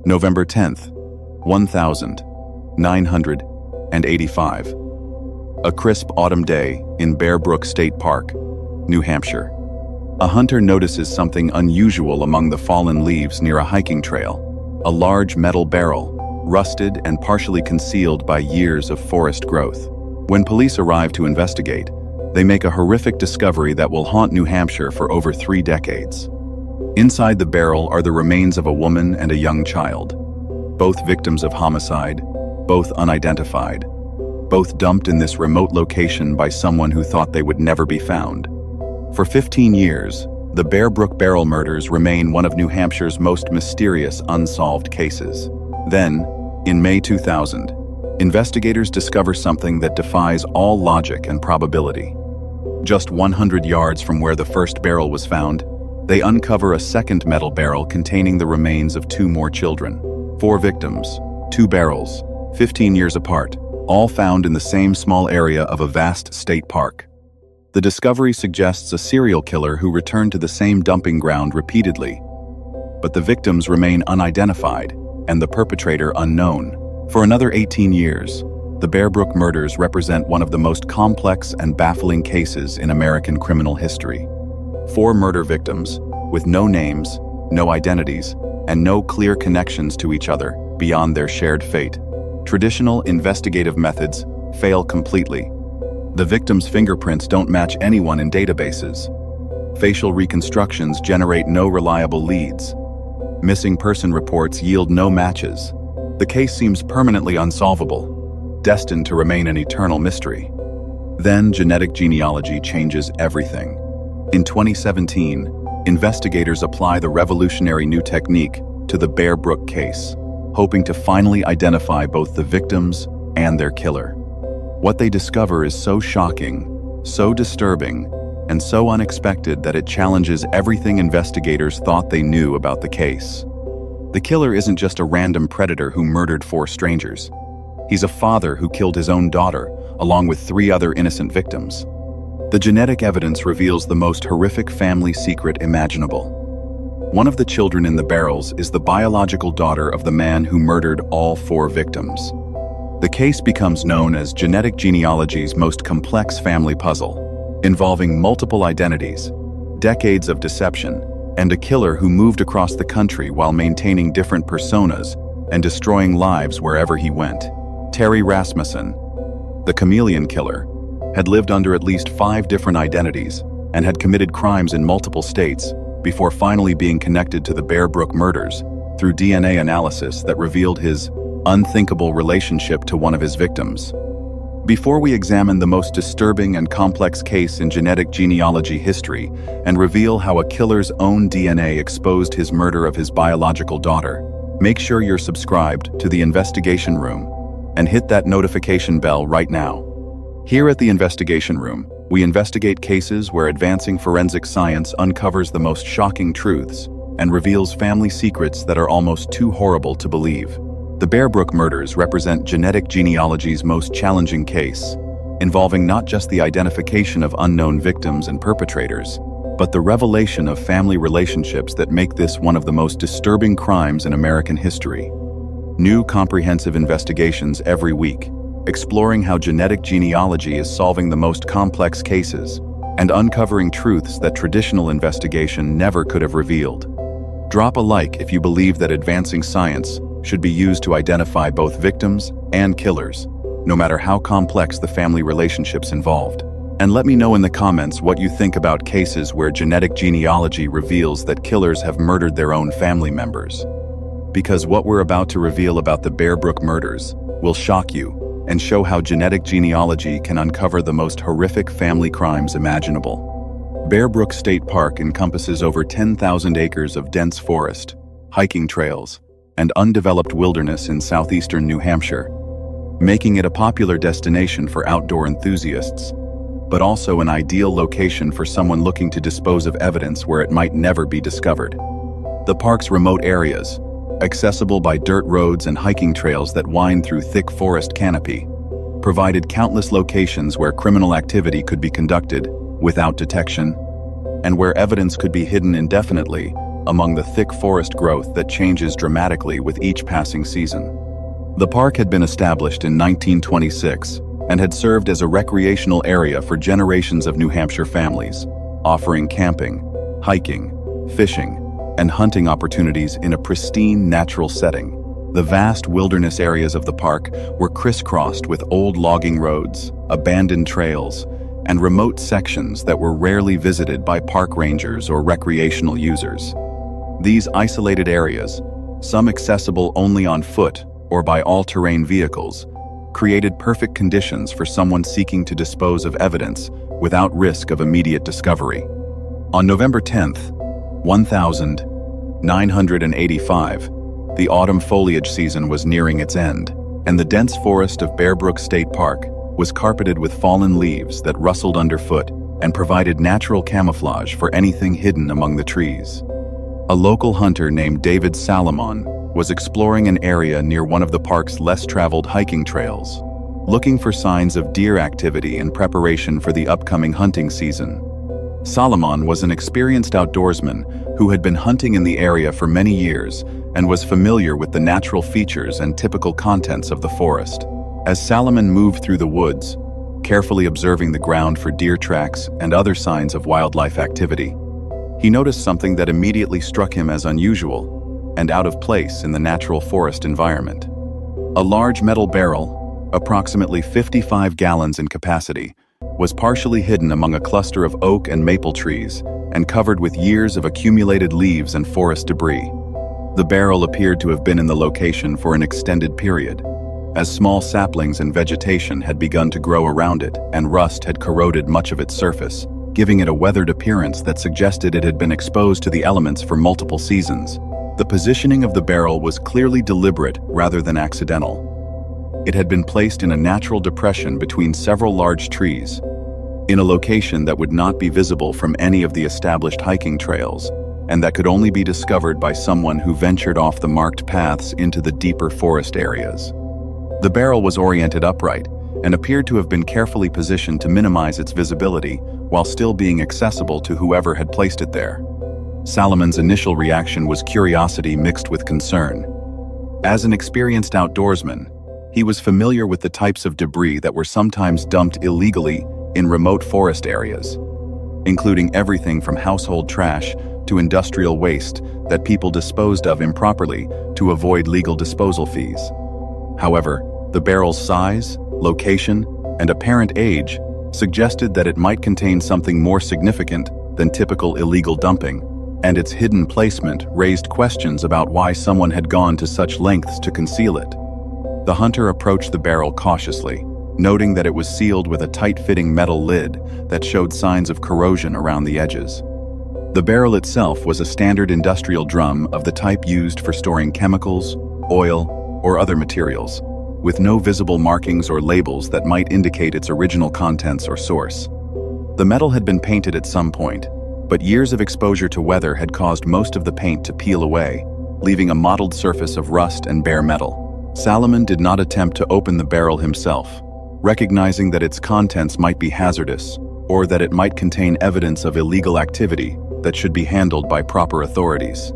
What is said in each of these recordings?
November 10th, 1985. A crisp autumn day in Bear Brook State Park, New Hampshire. A hunter notices something unusual among the fallen leaves near a hiking trail. A large metal barrel, rusted and partially concealed by years of forest growth. When police arrive to investigate, they make a horrific discovery that will haunt New Hampshire for over 3 decades. Inside the barrel are the remains of a woman and a young child, both victims of homicide, both unidentified, both dumped in this remote location by someone who thought they would never be found. For 15 years, the Bear Brook barrel murders remain one of New Hampshire's most mysterious unsolved cases. Then, in May 2000, investigators discover something that defies all logic and probability. Just 100 yards from where the first barrel was found, they uncover a second metal barrel containing the remains of 2 more children. 4 victims, 2 barrels, 15 years apart, all found in the same small area of a vast state park. The discovery suggests a serial killer who returned to the same dumping ground repeatedly. But the victims remain unidentified, and the perpetrator unknown. For another 18 years, the Bear Brook murders represent one of the most complex and baffling cases in American criminal history. 4 murder victims, with no names, no identities, and no clear connections to each other beyond their shared fate. Traditional investigative methods fail completely. The victims' fingerprints don't match anyone in databases. Facial reconstructions generate no reliable leads. Missing person reports yield no matches. The case seems permanently unsolvable, destined to remain an eternal mystery. Then genetic genealogy changes everything. In 2017, investigators apply the revolutionary new technique to the Bear Brook case, hoping to finally identify both the victims and their killer. What they discover is so shocking, so disturbing, and so unexpected that it challenges everything investigators thought they knew about the case. The killer isn't just a random predator who murdered 4 strangers. He's a father who killed his own daughter, along with 3 other innocent victims. The genetic evidence reveals the most horrific family secret imaginable. One of the children in the barrels is the biological daughter of the man who murdered all 4 victims. The case becomes known as genetic genealogy's most complex family puzzle, involving multiple identities, decades of deception, and a killer who moved across the country while maintaining different personas and destroying lives wherever he went. Terry Rasmussen, the chameleon killer, had lived under at least 5 different identities and had committed crimes in multiple states before finally being connected to the Bear Brook murders through DNA analysis that revealed his unthinkable relationship to one of his victims. Before we examine the most disturbing and complex case in genetic genealogy history and reveal how a killer's own DNA exposed his murder of his biological daughter, make sure you're subscribed to The Investigation Room and hit that notification bell right now. Here at The Investigation Room, we investigate cases where advancing forensic science uncovers the most shocking truths and reveals family secrets that are almost too horrible to believe. The Bear Brook murders represent genetic genealogy's most challenging case, involving not just the identification of unknown victims and perpetrators, but the revelation of family relationships that make this one of the most disturbing crimes in American history. New comprehensive investigations every week, exploring how genetic genealogy is solving the most complex cases and uncovering truths that traditional investigation never could have revealed. Drop a like if you believe that advancing science should be used to identify both victims and killers, no matter how complex the family relationships involved. And let me know in the comments what you think about cases where genetic genealogy reveals that killers have murdered their own family members. Because what we're about to reveal about the Bear Brook murders will shock you and show how genetic genealogy can uncover the most horrific family crimes imaginable. Bear Brook State Park encompasses over 10,000 acres of dense forest, hiking trails, and undeveloped wilderness in southeastern New Hampshire, making it a popular destination for outdoor enthusiasts, but also an ideal location for someone looking to dispose of evidence where it might never be discovered. The park's remote areas, accessible by dirt roads and hiking trails that wind through thick forest canopy, provided countless locations where criminal activity could be conducted without detection, and where evidence could be hidden indefinitely among the thick forest growth that changes dramatically with each passing season. The park had been established in 1926 and had served as a recreational area for generations of New Hampshire families, offering camping, hiking, fishing, and hunting opportunities in a pristine natural setting. The vast wilderness areas of the park were crisscrossed with old logging roads, abandoned trails, and remote sections that were rarely visited by park rangers or recreational users. These isolated areas, some accessible only on foot or by all-terrain vehicles, created perfect conditions for someone seeking to dispose of evidence without risk of immediate discovery. On November 10th, 1985, the autumn foliage season was nearing its end, and the dense forest of Bear Brook State Park was carpeted with fallen leaves that rustled underfoot and provided natural camouflage for anything hidden among the trees. A local hunter named David Salomon was exploring an area near one of the park's less-traveled hiking trails, looking for signs of deer activity in preparation for the upcoming hunting season. Salomon was an experienced outdoorsman who had been hunting in the area for many years and was familiar with the natural features and typical contents of the forest. As Salomon moved through the woods, carefully observing the ground for deer tracks and other signs of wildlife activity, he noticed something that immediately struck him as unusual and out of place in the natural forest environment. A large metal barrel, approximately 55 gallons in capacity, was partially hidden among a cluster of oak and maple trees and covered with years of accumulated leaves and forest debris. The barrel appeared to have been in the location for an extended period, as small saplings and vegetation had begun to grow around it and rust had corroded much of its surface, giving it a weathered appearance that suggested it had been exposed to the elements for multiple seasons. The positioning of the barrel was clearly deliberate rather than accidental. It had been placed in a natural depression between several large trees, in a location that would not be visible from any of the established hiking trails, and that could only be discovered by someone who ventured off the marked paths into the deeper forest areas. The barrel was oriented upright and appeared to have been carefully positioned to minimize its visibility while still being accessible to whoever had placed it there. Salomon's initial reaction was curiosity mixed with concern. As an experienced outdoorsman, he was familiar with the types of debris that were sometimes dumped illegally in remote forest areas, including everything from household trash to industrial waste that people disposed of improperly to avoid legal disposal fees. However, the barrel's size, location, and apparent age suggested that it might contain something more significant than typical illegal dumping, and its hidden placement raised questions about why someone had gone to such lengths to conceal it. The hunter approached the barrel cautiously, noting that it was sealed with a tight-fitting metal lid that showed signs of corrosion around the edges. The barrel itself was a standard industrial drum of the type used for storing chemicals, oil, or other materials, with no visible markings or labels that might indicate its original contents or source. The metal had been painted at some point, but years of exposure to weather had caused most of the paint to peel away, leaving a mottled surface of rust and bare metal. Salomon did not attempt to open the barrel himself, recognizing that its contents might be hazardous, or that it might contain evidence of illegal activity that should be handled by proper authorities.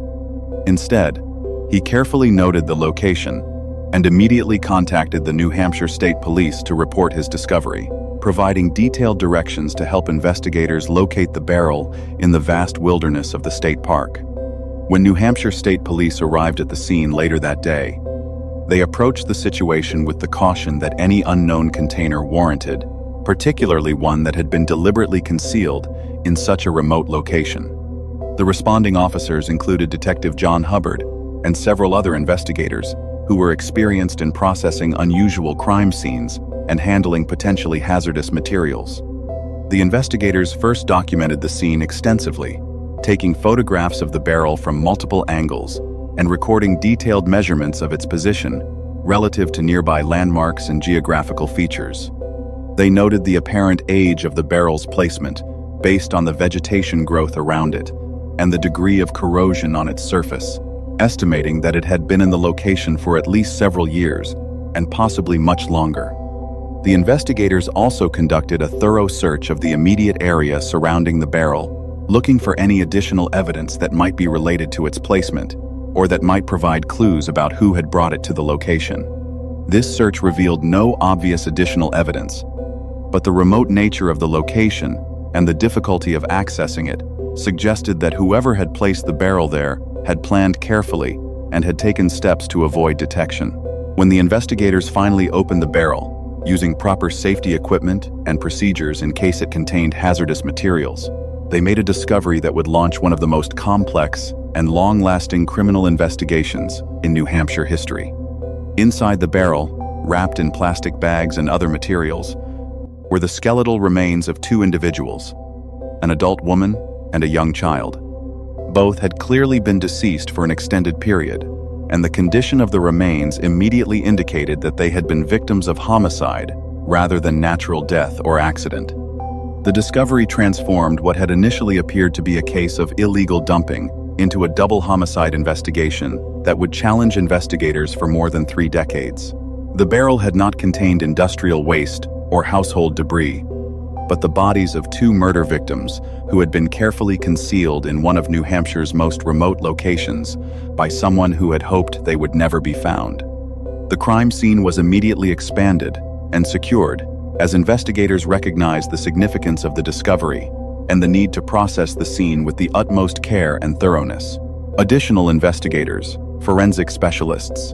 Instead, he carefully noted the location and immediately contacted the New Hampshire State Police to report his discovery, providing detailed directions to help investigators locate the barrel in the vast wilderness of the state park. When New Hampshire State Police arrived at the scene later that day, they approached the situation with the caution that any unknown container warranted, particularly one that had been deliberately concealed in such a remote location. The responding officers included Detective John Hubbard and several other investigators who were experienced in processing unusual crime scenes and handling potentially hazardous materials. The investigators first documented the scene extensively, taking photographs of the barrel from multiple angles and recording detailed measurements of its position relative to nearby landmarks and geographical features. They noted the apparent age of the barrel's placement based on the vegetation growth around it and the degree of corrosion on its surface, estimating that it had been in the location for at least several years and possibly much longer. The investigators also conducted a thorough search of the immediate area surrounding the barrel, looking for any additional evidence that might be related to its placement, or that might provide clues about who had brought it to the location. This search revealed no obvious additional evidence, but the remote nature of the location and the difficulty of accessing it suggested that whoever had placed the barrel there had planned carefully and had taken steps to avoid detection. When the investigators finally opened the barrel, using proper safety equipment and procedures in case it contained hazardous materials, they made a discovery that would launch one of the most complex and long-lasting criminal investigations in New Hampshire history. Inside the barrel, wrapped in plastic bags and other materials, were the skeletal remains of two individuals, an adult woman and a young child. Both had clearly been deceased for an extended period, and the condition of the remains immediately indicated that they had been victims of homicide rather than natural death or accident. The discovery transformed what had initially appeared to be a case of illegal dumping into a double homicide investigation that would challenge investigators for more than 3 decades. The barrel had not contained industrial waste or household debris, but the bodies of 2 murder victims who had been carefully concealed in one of New Hampshire's most remote locations by someone who had hoped they would never be found. The crime scene was immediately expanded and secured as investigators recognized the significance of the discovery and the need to process the scene with the utmost care and thoroughness. Additional investigators, forensic specialists,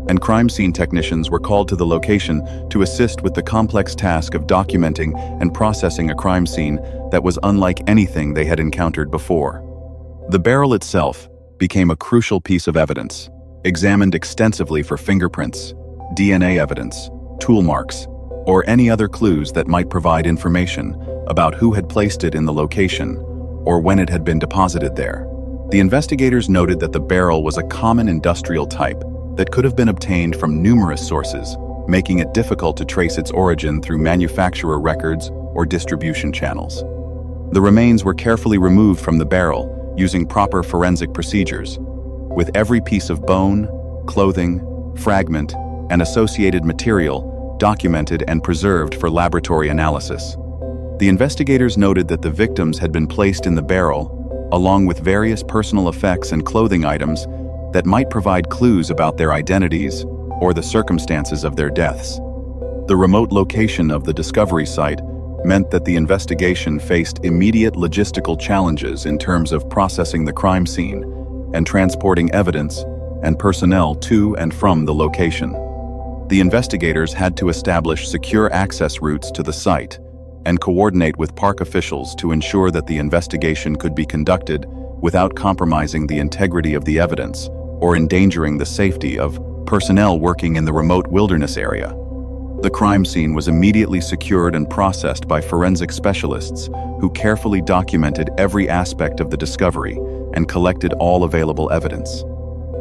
and crime scene technicians were called to the location to assist with the complex task of documenting and processing a crime scene that was unlike anything they had encountered before. The barrel itself became a crucial piece of evidence, examined extensively for fingerprints, DNA evidence, tool marks, or any other clues that might provide information about who had placed it in the location or when it had been deposited there. The investigators noted that the barrel was a common industrial type that could have been obtained from numerous sources, making it difficult to trace its origin through manufacturer records or distribution channels. The remains were carefully removed from the barrel using proper forensic procedures, with every piece of bone, clothing, fragment, and associated material documented and preserved for laboratory analysis. The investigators noted that the victims had been placed in the barrel, along with various personal effects and clothing items that might provide clues about their identities or the circumstances of their deaths. The remote location of the discovery site meant that the investigation faced immediate logistical challenges in terms of processing the crime scene and transporting evidence and personnel to and from the location. The investigators had to establish secure access routes to the site and coordinate with park officials to ensure that the investigation could be conducted without compromising the integrity of the evidence or endangering the safety of personnel working in the remote wilderness area. The crime scene was immediately secured and processed by forensic specialists who carefully documented every aspect of the discovery and collected all available evidence.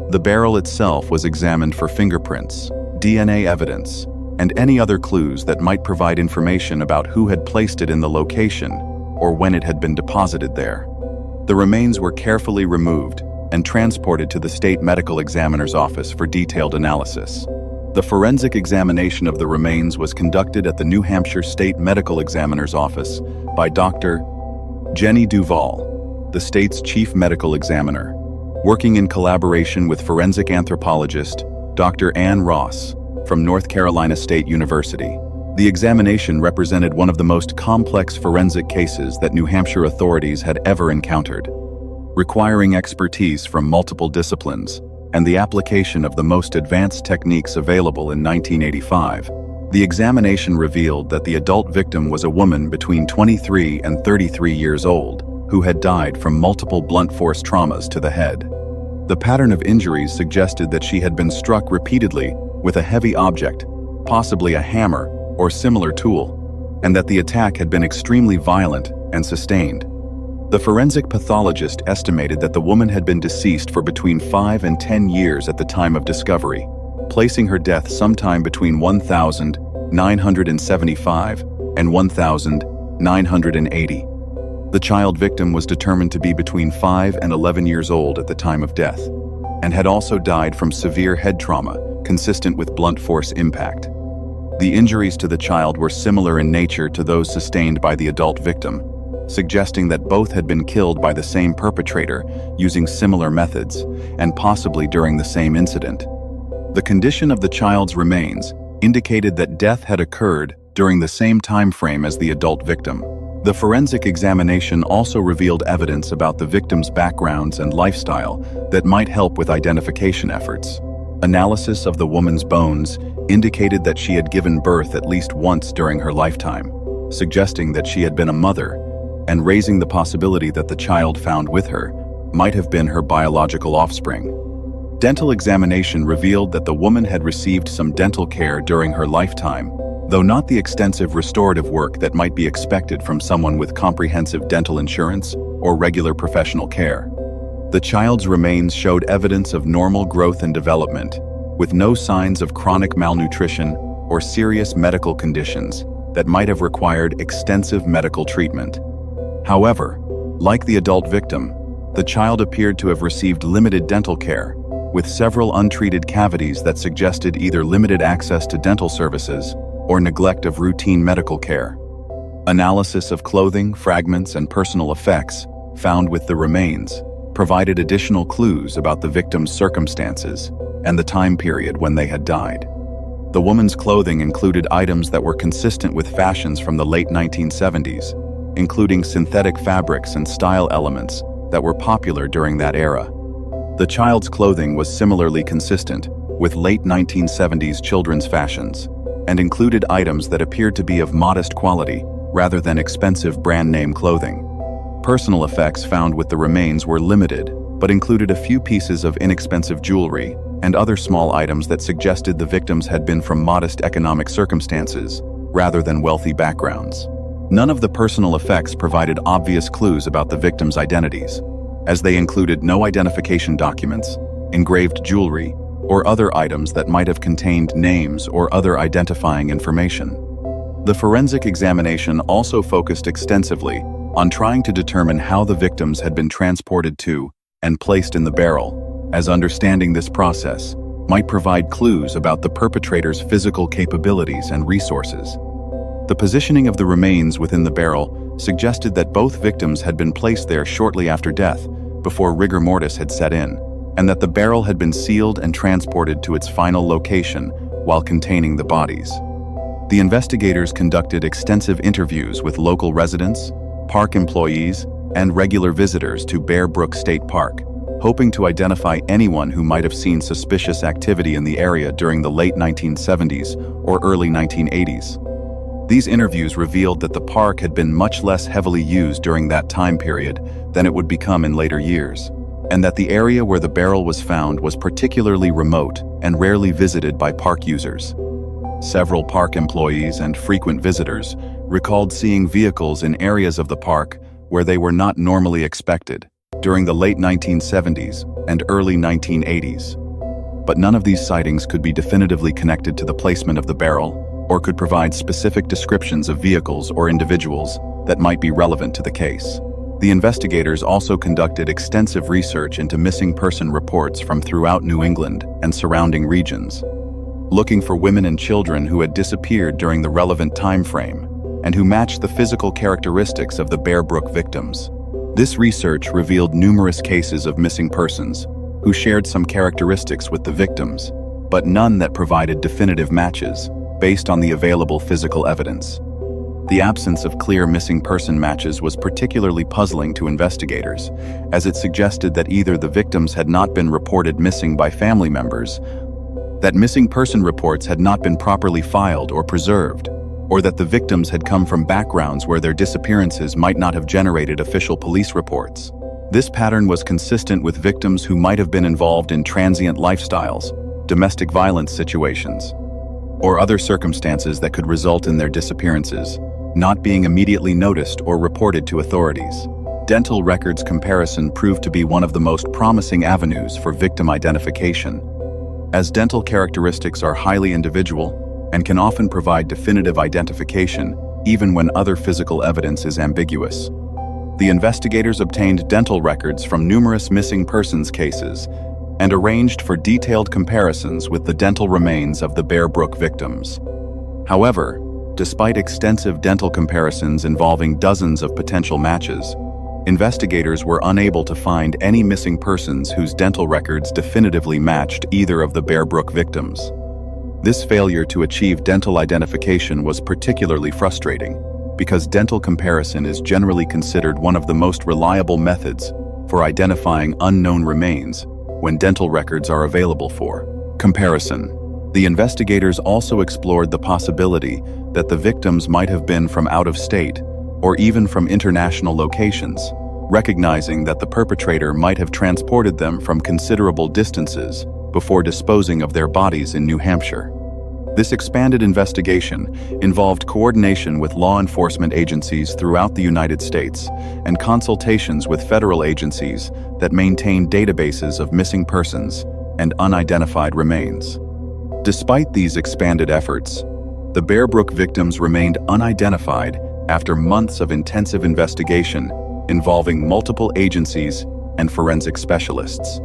The barrel itself was examined for fingerprints, DNA evidence, and any other clues that might provide information about who had placed it in the location or when it had been deposited there. The remains were carefully removed and transported to the state medical examiner's office for detailed analysis. The forensic examination of the remains was conducted at the New Hampshire State Medical Examiner's Office by Dr. Jenny Duval, the state's chief medical examiner, working in collaboration with forensic anthropologist Dr. Ann Ross from North Carolina State University. The examination represented one of the most complex forensic cases that New Hampshire authorities had ever encountered, requiring expertise from multiple disciplines and the application of the most advanced techniques available in 1985. The examination revealed that the adult victim was a woman between 23 and 33 years old who had died from multiple blunt force traumas to the head. The pattern of injuries suggested that she had been struck repeatedly with a heavy object, possibly a hammer or similar tool, and that the attack had been extremely violent and sustained. The forensic pathologist estimated that the woman had been deceased for between 5 and 10 years at the time of discovery, placing her death sometime between 1,975 and 1,980. The child victim was determined to be between 5 and 11 years old at the time of death, and had also died from severe head trauma consistent with blunt force impact. The injuries to the child were similar in nature to those sustained by the adult victim, suggesting that both had been killed by the same perpetrator using similar methods, and possibly during the same incident. The condition of the child's remains indicated that death had occurred during the same time frame as the adult victim. The forensic examination also revealed evidence about the victim's backgrounds and lifestyle that might help with identification efforts. Analysis of the woman's bones indicated that she had given birth at least once during her lifetime, suggesting that she had been a mother, and raising the possibility that the child found with her might have been her biological offspring. Dental examination revealed that the woman had received some dental care during her lifetime, though not the extensive restorative work that might be expected from someone with comprehensive dental insurance or regular professional care. The child's remains showed evidence of normal growth and development, with no signs of chronic malnutrition or serious medical conditions that might have required extensive medical treatment. However, like the adult victim, the child appeared to have received limited dental care, with several untreated cavities that suggested either limited access to dental services or neglect of routine medical care. Analysis of clothing, fragments, and personal effects found with the remains provided additional clues about the victim's circumstances and the time period when they had died. The woman's clothing included items that were consistent with fashions from the late 1970s, including synthetic fabrics and style elements that were popular during that era. The child's clothing was similarly consistent with late 1970s children's fashions, and included items that appeared to be of modest quality rather than expensive brand-name clothing. Personal effects found with the remains were limited, but included a few pieces of inexpensive jewelry and other small items that suggested the victims had been from modest economic circumstances rather than wealthy backgrounds. None of the personal effects provided obvious clues about the victims' identities, as they included no identification documents, engraved jewelry, or other items that might have contained names or other identifying information. The forensic examination also focused extensively on trying to determine how the victims had been transported to and placed in the barrel, as understanding this process might provide clues about the perpetrator's physical capabilities and resources. The positioning of the remains within the barrel suggested that both victims had been placed there shortly after death, before rigor mortis had set in, and that the barrel had been sealed and transported to its final location while containing the bodies. The investigators conducted extensive interviews with local residents, park employees, and regular visitors to Bear Brook State Park, hoping to identify anyone who might have seen suspicious activity in the area during the late 1970s or early 1980s. These interviews revealed that the park had been much less heavily used during that time period than it would become in later years, and that the area where the barrel was found was particularly remote and rarely visited by park users. Several park employees and frequent visitors recalled seeing vehicles in areas of the park where they were not normally expected during the late 1970s and early 1980s. But none of these sightings could be definitively connected to the placement of the barrel, or could provide specific descriptions of vehicles or individuals that might be relevant to the case. The investigators also conducted extensive research into missing person reports from throughout New England and surrounding regions, looking for women and children who had disappeared during the relevant time frame and who matched the physical characteristics of the Bear Brook victims. This research revealed numerous cases of missing persons who shared some characteristics with the victims, but none that provided definitive matches based on the available physical evidence. The absence of clear missing person matches was particularly puzzling to investigators, as it suggested that either the victims had not been reported missing by family members, that missing person reports had not been properly filed or preserved, or that the victims had come from backgrounds where their disappearances might not have generated official police reports. This pattern was consistent with victims who might have been involved in transient lifestyles, domestic violence situations, or other circumstances that could result in their disappearances not being immediately noticed or reported to authorities. Dental records comparison proved to be one of the most promising avenues for victim identification, as dental characteristics are highly individual and can often provide definitive identification even when other physical evidence is ambiguous. The investigators obtained dental records from numerous missing persons cases and arranged for detailed comparisons with the dental remains of the Bear Brook victims. However, Despite extensive dental comparisons involving dozens of potential matches, investigators were unable to find any missing persons whose dental records definitively matched either of the Bear Brook victims. This failure to achieve dental identification was particularly frustrating, because dental comparison is generally considered one of the most reliable methods for identifying unknown remains when dental records are available for comparison. The investigators also explored the possibility that the victims might have been from out of state or even from international locations, recognizing that the perpetrator might have transported them from considerable distances before disposing of their bodies in New Hampshire. This expanded investigation involved coordination with law enforcement agencies throughout the United States and consultations with federal agencies that maintain databases of missing persons and unidentified remains. Despite these expanded efforts, the Bear Brook victims remained unidentified after months of intensive investigation involving multiple agencies and forensic specialists.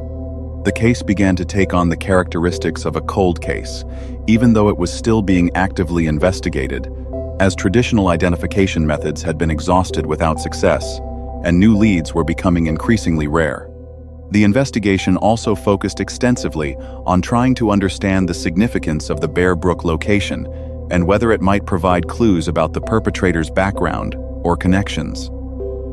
The case began to take on the characteristics of a cold case, even though it was still being actively investigated, as traditional identification methods had been exhausted without success, and new leads were becoming increasingly rare. The investigation also focused extensively on trying to understand the significance of the Bear Brook location and whether it might provide clues about the perpetrator's background or connections.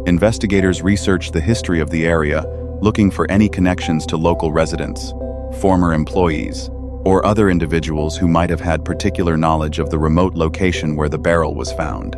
Investigators researched the history of the area, looking for any connections to local residents, former employees, or other individuals who might have had particular knowledge of the remote location where the barrel was found.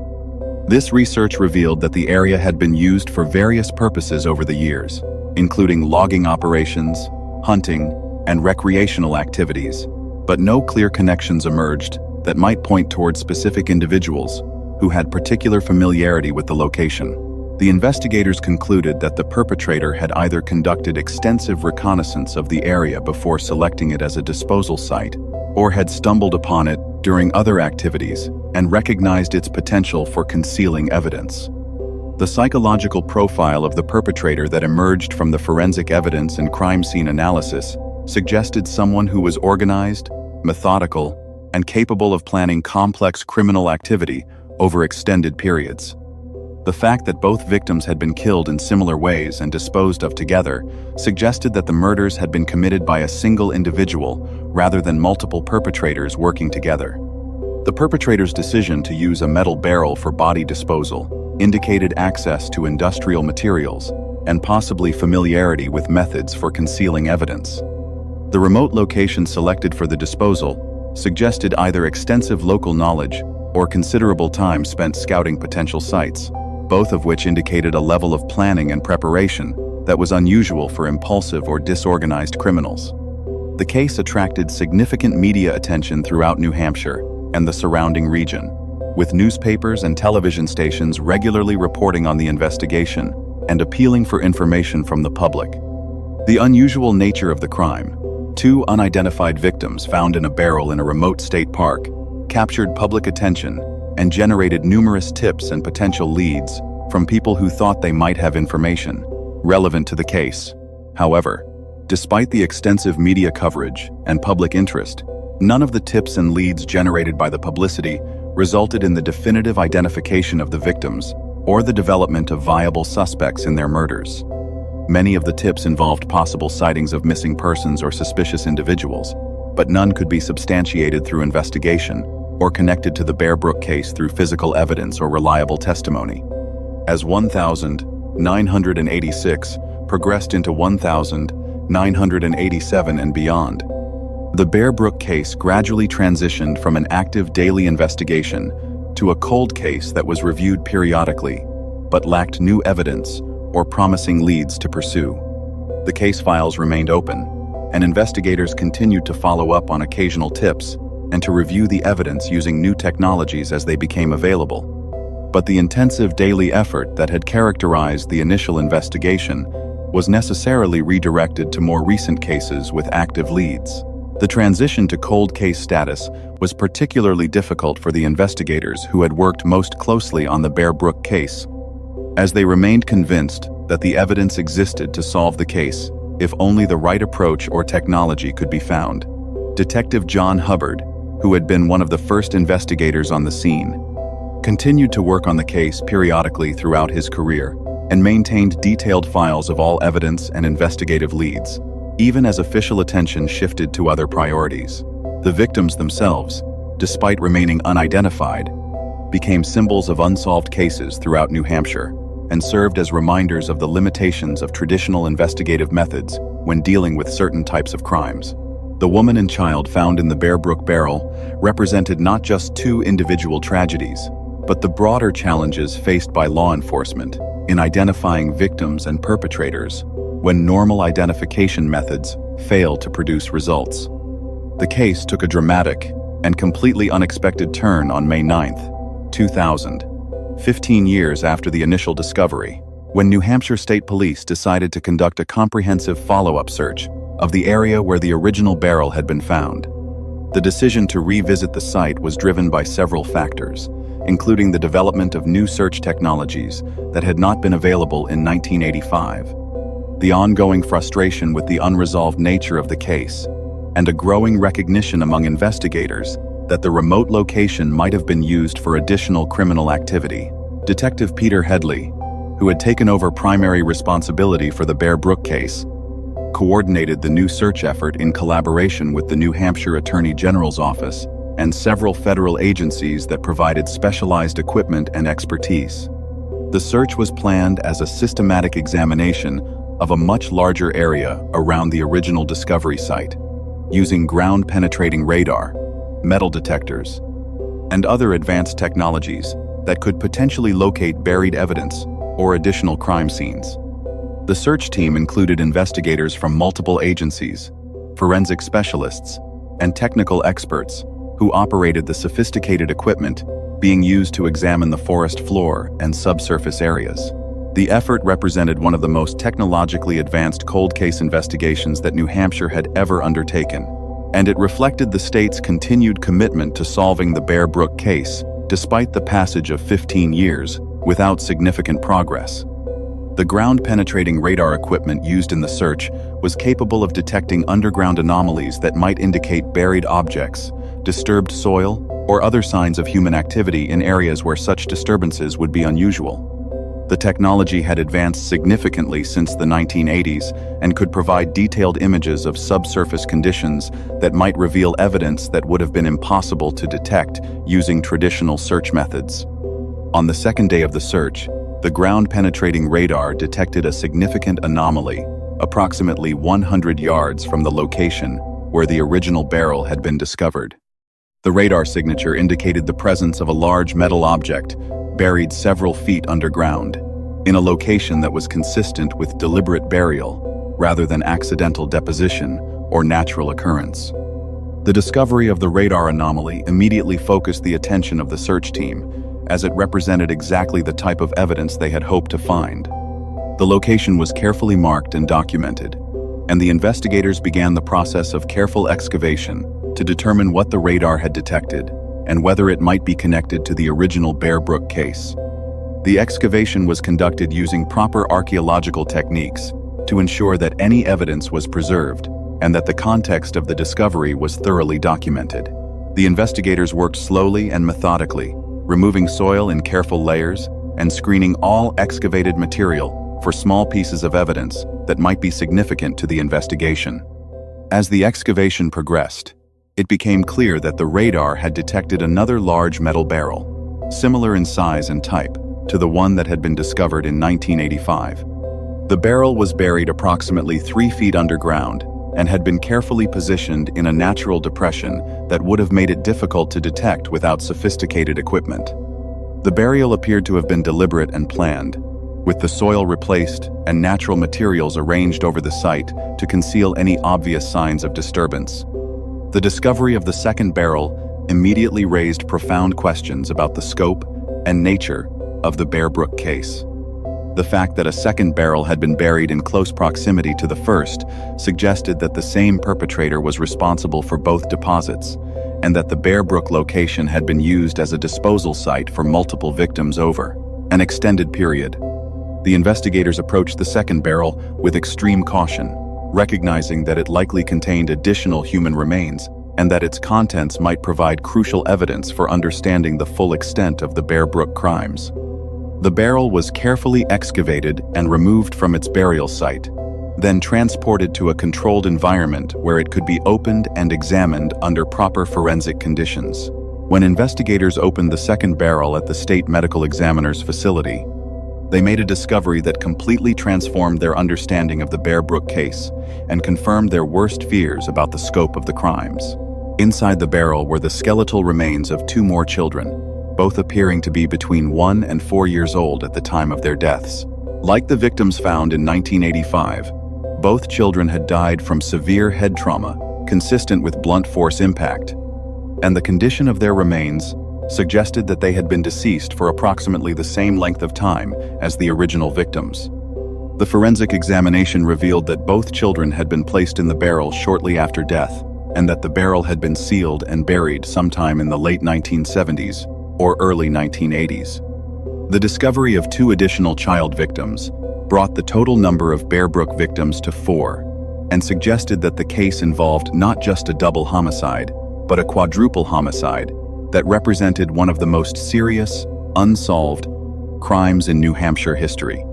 This research revealed that the area had been used for various purposes over the years, including logging operations, hunting, and recreational activities, but no clear connections emerged that might point towards specific individuals who had particular familiarity with the location. The investigators concluded that the perpetrator had either conducted extensive reconnaissance of the area before selecting it as a disposal site, or had stumbled upon it during other activities and recognized its potential for concealing evidence. The psychological profile of the perpetrator that emerged from the forensic evidence and crime scene analysis suggested someone who was organized, methodical, and capable of planning complex criminal activity over extended periods. The fact that both victims had been killed in similar ways and disposed of together suggested that the murders had been committed by a single individual rather than multiple perpetrators working together. The perpetrator's decision to use a metal barrel for body disposal indicated access to industrial materials and possibly familiarity with methods for concealing evidence. The remote location selected for the disposal suggested either extensive local knowledge or considerable time spent scouting potential sites, both of which indicated a level of planning and preparation that was unusual for impulsive or disorganized criminals. The case attracted significant media attention throughout New Hampshire and the surrounding region, with newspapers and television stations regularly reporting on the investigation and appealing for information from the public. The unusual nature of the crime, two unidentified victims found in a barrel in a remote state park, captured public attention and generated numerous tips and potential leads from people who thought they might have information relevant to the case. However, despite the extensive media coverage and public interest, none of the tips and leads generated by the publicity resulted in the definitive identification of the victims or the development of viable suspects in their murders. Many of the tips involved possible sightings of missing persons or suspicious individuals, but none could be substantiated through investigation or connected to the Bear Brook case through physical evidence or reliable testimony. As 1986 progressed into 1987 and beyond, the Bear Brook case gradually transitioned from an active daily investigation to a cold case that was reviewed periodically, but lacked new evidence or promising leads to pursue. The case files remained open, and investigators continued to follow up on occasional tips and to review the evidence using new technologies as they became available. But the intensive daily effort that had characterized the initial investigation was necessarily redirected to more recent cases with active leads. The transition to cold case status was particularly difficult for the investigators who had worked most closely on the Bear Brook case, as they remained convinced that the evidence existed to solve the case if only the right approach or technology could be found. Detective John Hubbard, who had been one of the first investigators on the scene, continued to work on the case periodically throughout his career, and maintained detailed files of all evidence and investigative leads, even as official attention shifted to other priorities. The victims themselves, despite remaining unidentified, became symbols of unsolved cases throughout New Hampshire and served as reminders of the limitations of traditional investigative methods when dealing with certain types of crimes. The woman and child found in the Bear Brook barrel represented not just two individual tragedies, but the broader challenges faced by law enforcement in identifying victims and perpetrators when normal identification methods fail to produce results. The case took a dramatic and completely unexpected turn on May 9, 2000, 15 years after the initial discovery, when New Hampshire State Police decided to conduct a comprehensive follow-up search of the area where the original barrel had been found. The decision to revisit the site was driven by several factors, including the development of new search technologies that had not been available in 1985, the ongoing frustration with the unresolved nature of the case, and a growing recognition among investigators that the remote location might have been used for additional criminal activity. Detective Peter Headley, who had taken over primary responsibility for the Bear Brook case, coordinated the new search effort in collaboration with the New Hampshire Attorney General's office and several federal agencies that provided specialized equipment and expertise. The search was planned as a systematic examination of a much larger area around the original discovery site, using ground-penetrating radar, metal detectors, and other advanced technologies that could potentially locate buried evidence or additional crime scenes. The search team included investigators from multiple agencies, forensic specialists, and technical experts who operated the sophisticated equipment being used to examine the forest floor and subsurface areas. The effort represented one of the most technologically advanced cold case investigations that New Hampshire had ever undertaken, and it reflected the state's continued commitment to solving the Bear Brook case, despite the passage of 15 years without significant progress. The ground-penetrating radar equipment used in the search was capable of detecting underground anomalies that might indicate buried objects, disturbed soil, or other signs of human activity in areas where such disturbances would be unusual. The technology had advanced significantly since the 1980s and could provide detailed images of subsurface conditions that might reveal evidence that would have been impossible to detect using traditional search methods. On the second day of the search, the ground-penetrating radar detected a significant anomaly, approximately 100 yards from the location where the original barrel had been discovered. The radar signature indicated the presence of a large metal object buried several feet underground, in a location that was consistent with deliberate burial rather than accidental deposition or natural occurrence. The discovery of the radar anomaly immediately focused the attention of the search team, as it represented exactly the type of evidence they had hoped to find. The location was carefully marked and documented, and the investigators began the process of careful excavation to determine what the radar had detected and whether it might be connected to the original Bear Brook case. The excavation was conducted using proper archaeological techniques to ensure that any evidence was preserved and that the context of the discovery was thoroughly documented. The investigators worked slowly and methodically, removing soil in careful layers and screening all excavated material for small pieces of evidence that might be significant to the investigation. As the excavation progressed, it became clear that the radar had detected another large metal barrel, similar in size and type to the one that had been discovered in 1985. The barrel was buried approximately 3 feet underground and had been carefully positioned in a natural depression that would have made it difficult to detect without sophisticated equipment. The burial appeared to have been deliberate and planned, with the soil replaced and natural materials arranged over the site to conceal any obvious signs of disturbance. The discovery of the second barrel immediately raised profound questions about the scope and nature of the Bear Brook case. The fact that a second barrel had been buried in close proximity to the first suggested that the same perpetrator was responsible for both deposits, and that the Bear Brook location had been used as a disposal site for multiple victims over an extended period. The investigators approached the second barrel with extreme caution, recognizing that it likely contained additional human remains and that its contents might provide crucial evidence for understanding the full extent of the Bear Brook crimes. The barrel was carefully excavated and removed from its burial site, then transported to a controlled environment where it could be opened and examined under proper forensic conditions. When investigators opened the second barrel at the State Medical Examiner's facility, they made a discovery that completely transformed their understanding of the Bear Brook case and confirmed their worst fears about the scope of the crimes. Inside the barrel were the skeletal remains of 2 more children, both appearing to be between 1 and 4 years old at the time of their deaths. Like the victims found in 1985, both children had died from severe head trauma, consistent with blunt force impact, and the condition of their remains suggested that they had been deceased for approximately the same length of time as the original victims. The forensic examination revealed that both children had been placed in the barrel shortly after death, and that the barrel had been sealed and buried sometime in the late 1970s or early 1980s. The discovery of 2 additional child victims brought the total number of Bear Brook victims to 4, and suggested that the case involved not just a double homicide, but a quadruple homicide that represented one of the most serious, unsolved crimes in New Hampshire history.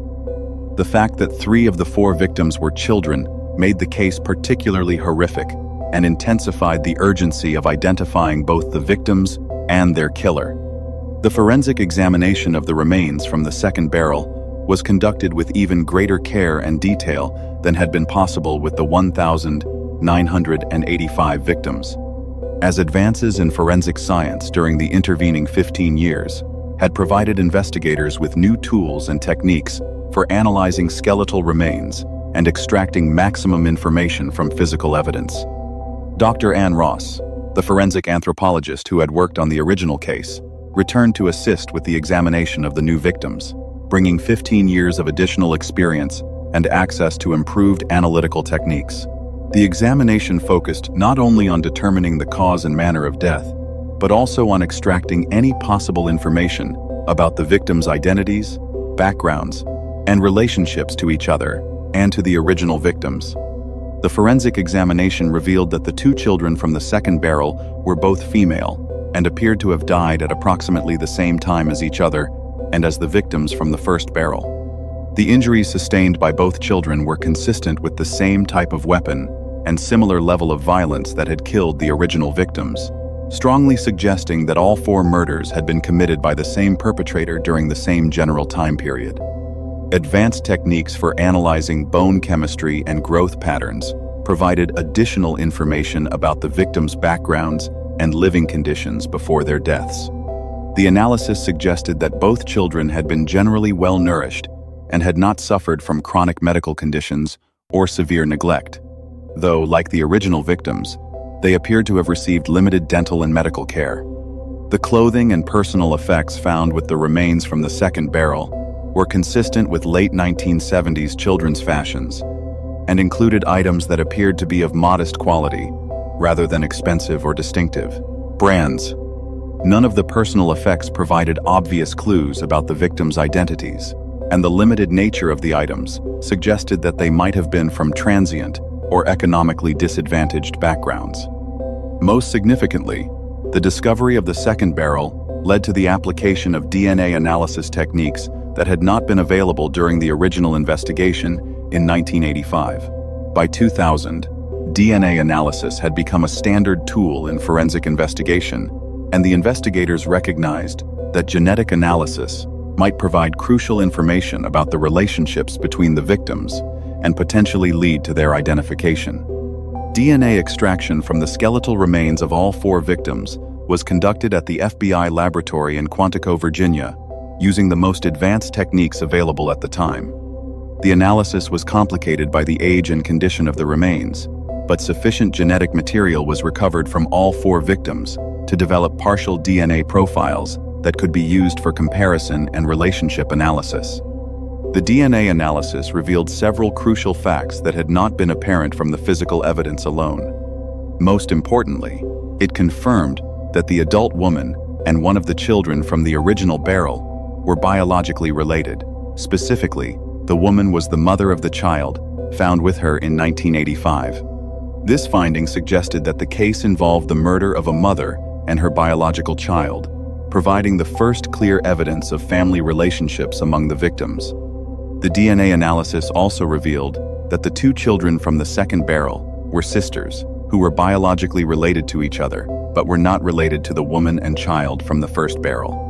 The fact that 3 of the 4 victims were children made the case particularly horrific and intensified the urgency of identifying both the victims and their killer. The forensic examination of the remains from the second barrel was conducted with even greater care and detail than had been possible with the 1,985 victims. As advances in forensic science during the intervening 15 years had provided investigators with new tools and techniques for analyzing skeletal remains and extracting maximum information from physical evidence. Dr. Ann Ross, the forensic anthropologist who had worked on the original case, returned to assist with the examination of the new victims, bringing 15 years of additional experience and access to improved analytical techniques. The examination focused not only on determining the cause and manner of death, but also on extracting any possible information about the victims' identities, backgrounds, and relationships to each other and to the original victims. The forensic examination revealed that the 2 children from the second barrel were both female and appeared to have died at approximately the same time as each other and as the victims from the first barrel. The injuries sustained by both children were consistent with the same type of weapon and similar level of violence that had killed the original victims, strongly suggesting that all 4 murders had been committed by the same perpetrator during the same general time period. Advanced techniques for analyzing bone chemistry and growth patterns provided additional information about the victims' backgrounds and living conditions before their deaths. The analysis suggested that both children had been generally well-nourished and had not suffered from chronic medical conditions or severe neglect, though, like the original victims, they appeared to have received limited dental and medical care. The clothing and personal effects found with the remains from the second barrel were consistent with late 1970s children's fashions and included items that appeared to be of modest quality rather than expensive or distinctive brands. None of the personal effects provided obvious clues about the victims' identities, and the limited nature of the items suggested that they might have been from transient or economically disadvantaged backgrounds. Most significantly, the discovery of the second barrel led to the application of DNA analysis techniques that had not been available during the original investigation in 1985. By 2000, DNA analysis had become a standard tool in forensic investigation, and the investigators recognized that genetic analysis might provide crucial information about the relationships between the victims and potentially lead to their identification. DNA extraction from the skeletal remains of all 4 victims was conducted at the FBI laboratory in Quantico, Virginia, using the most advanced techniques available at the time. The analysis was complicated by the age and condition of the remains, but sufficient genetic material was recovered from all 4 victims to develop partial DNA profiles that could be used for comparison and relationship analysis. The DNA analysis revealed several crucial facts that had not been apparent from the physical evidence alone. Most importantly, it confirmed that the adult woman and one of the children from the original barrel were biologically related. Specifically, the woman was the mother of the child found with her in 1985. This finding suggested that the case involved the murder of a mother and her biological child, providing the first clear evidence of family relationships among the victims. The DNA analysis also revealed that the two children from the second barrel were sisters who were biologically related to each other, but were not related to the woman and child from the first barrel.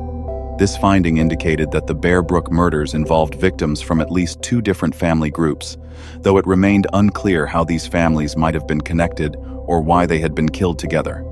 This finding indicated that the Bear Brook murders involved victims from at least two different family groups, though it remained unclear how these families might have been connected or why they had been killed together.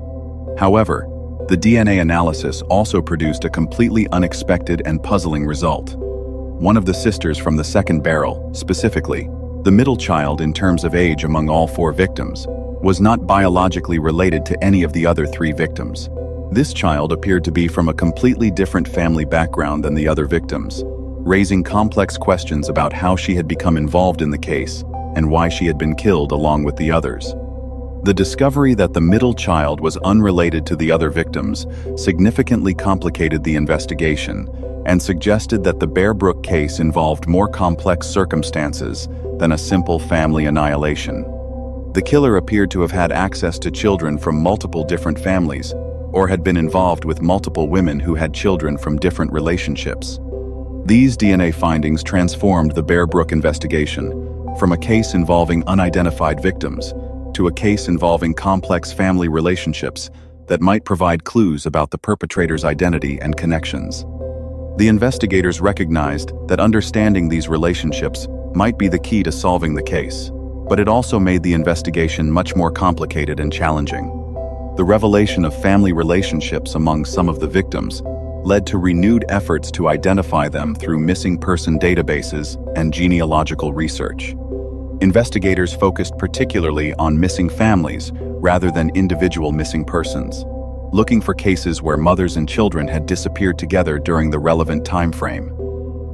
However, the DNA analysis also produced a completely unexpected and puzzling result. One of the sisters from the second barrel, specifically, the middle child in terms of age among all four victims, was not biologically related to any of the other three victims. This child appeared to be from a completely different family background than the other victims, raising complex questions about how she had become involved in the case and why she had been killed along with the others. The discovery that the middle child was unrelated to the other victims significantly complicated the investigation and suggested that the Bear Brook case involved more complex circumstances than a simple family annihilation. The killer appeared to have had access to children from multiple different families, or had been involved with multiple women who had children from different relationships. These DNA findings transformed the Bear Brook investigation from a case involving unidentified victims to a case involving complex family relationships that might provide clues about the perpetrator's identity and connections. The investigators recognized that understanding these relationships might be the key to solving the case, but it also made the investigation much more complicated and challenging. The revelation of family relationships among some of the victims led to renewed efforts to identify them through missing person databases and genealogical research. Investigators focused particularly on missing families rather than individual missing persons, looking for cases where mothers and children had disappeared together during the relevant time frame.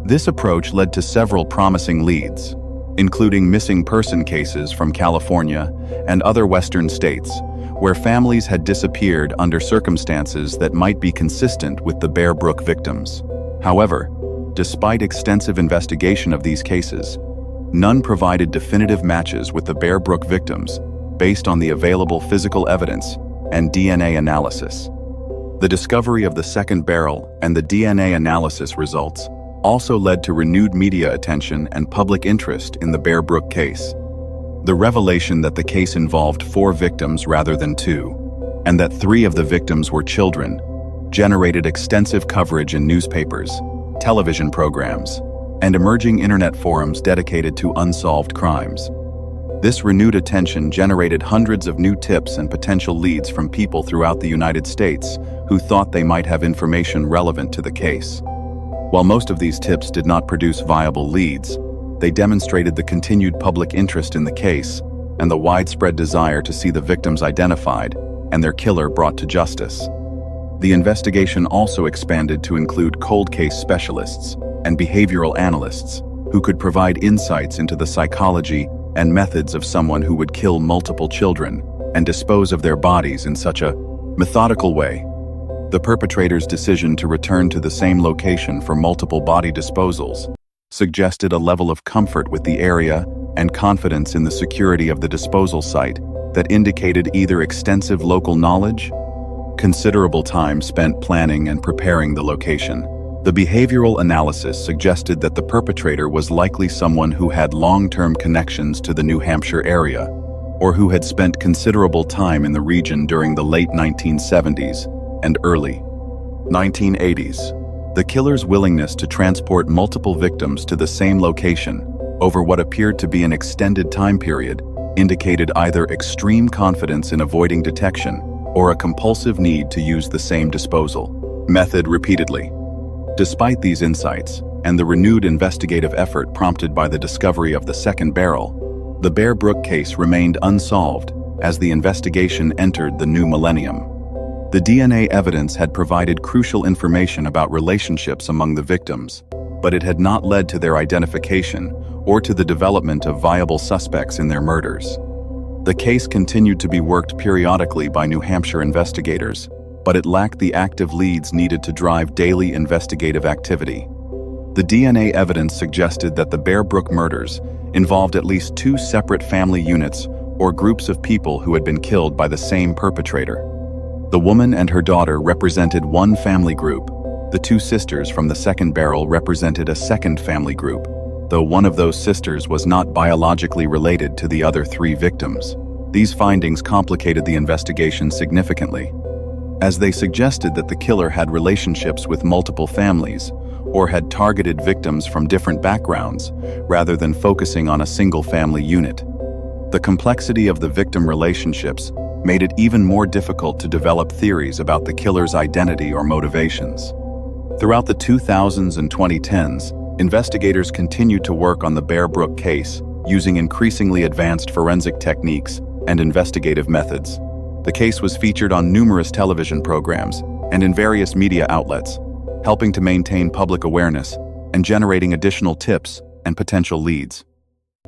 This approach led to several promising leads, including missing person cases from California and other Western states, where families had disappeared under circumstances that might be consistent with the Bear Brook victims. However, despite extensive investigation of these cases, none provided definitive matches with the Bear Brook victims based on the available physical evidence and DNA analysis. The discovery of the second barrel and the DNA analysis results also led to renewed media attention and public interest in the Bear Brook case. The revelation that the case involved 4 victims rather than 2, and that 3 of the victims were children, generated extensive coverage in newspapers, television programs, and emerging internet forums dedicated to unsolved crimes. This renewed attention generated hundreds of new tips and potential leads from people throughout the United States who thought they might have information relevant to the case. While most of these tips did not produce viable leads, they demonstrated the continued public interest in the case and the widespread desire to see the victims identified and their killer brought to justice. The investigation also expanded to include cold case specialists and behavioral analysts who could provide insights into the psychology and methods of someone who would kill multiple children and dispose of their bodies in such a methodical way. The perpetrator's decision to return to the same location for multiple body disposals suggested a level of comfort with the area and confidence in the security of the disposal site that indicated either extensive local knowledge, considerable time spent planning and preparing the location. The behavioral analysis suggested that the perpetrator was likely someone who had long-term connections to the New Hampshire area, or who had spent considerable time in the region during the late 1970s and early 1980s. The killer's willingness to transport multiple victims to the same location over what appeared to be an extended time period indicated either extreme confidence in avoiding detection or a compulsive need to use the same disposal method repeatedly. Despite these insights and the renewed investigative effort prompted by the discovery of the second barrel, the Bear Brook case remained unsolved as the investigation entered the new millennium. The DNA evidence had provided crucial information about relationships among the victims, but it had not led to their identification or to the development of viable suspects in their murders. The case continued to be worked periodically by New Hampshire investigators, but it lacked the active leads needed to drive daily investigative activity. The DNA evidence suggested that the Bear Brook murders involved at least 2 separate family units or groups of people who had been killed by the same perpetrator. The woman and her daughter represented one family group. The two sisters from the second barrel represented a second family group, though one of those sisters was not biologically related to the other three victims. These findings complicated the investigation significantly, as they suggested that the killer had relationships with multiple families or had targeted victims from different backgrounds rather than focusing on a single family unit. The complexity of the victim relationships made it even more difficult to develop theories about the killer's identity or motivations. Throughout the 2000s and 2010s, investigators continued to work on the Bear Brook case using increasingly advanced forensic techniques and investigative methods. The case was featured on numerous television programs and in various media outlets, helping to maintain public awareness and generating additional tips and potential leads.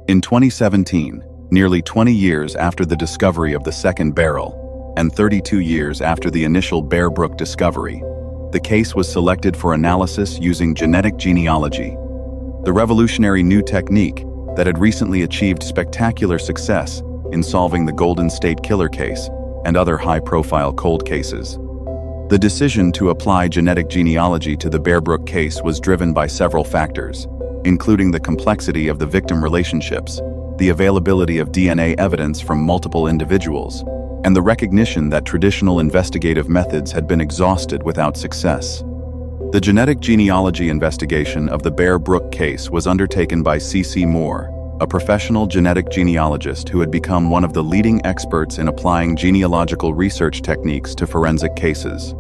In 2017, nearly 20 years after the discovery of the second barrel, and 32 years after the initial Bear Brook discovery, the case was selected for analysis using genetic genealogy, the revolutionary new technique that had recently achieved spectacular success in solving the Golden State Killer case and other high-profile cold cases. The decision to apply genetic genealogy to the Bear Brook case was driven by several factors, including the complexity of the victim relationships, the availability of DNA evidence from multiple individuals, and the recognition that traditional investigative methods had been exhausted without success. The genetic genealogy investigation of the Bear Brook case was undertaken by C.C. Moore, a professional genetic genealogist who had become one of the leading experts in applying genealogical research techniques to forensic cases.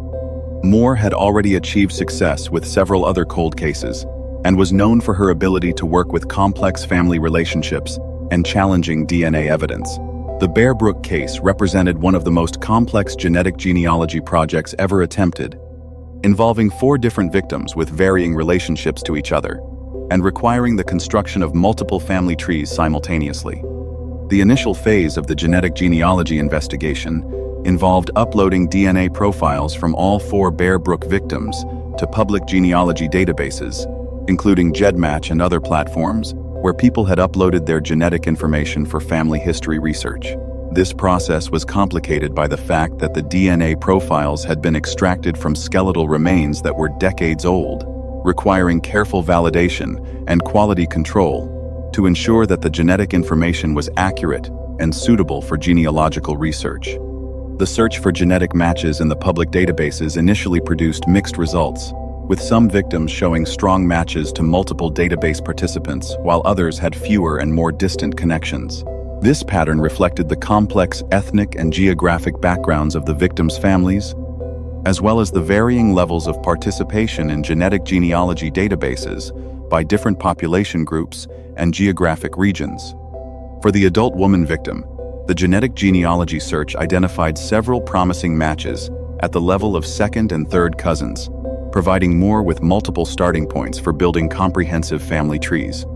Moore had already achieved success with several other cold cases and was known for her ability to work with complex family relationships and challenging DNA evidence. The Bear Brook case represented one of the most complex genetic genealogy projects ever attempted, involving 4 different victims with varying relationships to each other, and requiring the construction of multiple family trees simultaneously. The initial phase of the genetic genealogy investigation involved uploading DNA profiles from all 4 Bear Brook victims to public genealogy databases, including GEDmatch and other platforms, where people had uploaded their genetic information for family history research. This process was complicated by the fact that the DNA profiles had been extracted from skeletal remains that were decades old, requiring careful validation and quality control to ensure that the genetic information was accurate and suitable for genealogical research. The search for genetic matches in the public databases initially produced mixed results, with some victims showing strong matches to multiple database participants, while others had fewer and more distant connections. This pattern reflected the complex ethnic and geographic backgrounds of the victims' families, as well as the varying levels of participation in genetic genealogy databases by different population groups and geographic regions. For the adult woman victim, the genetic genealogy search identified several promising matches at the level of second and third cousins, providing Moore with multiple starting points for building comprehensive family trees.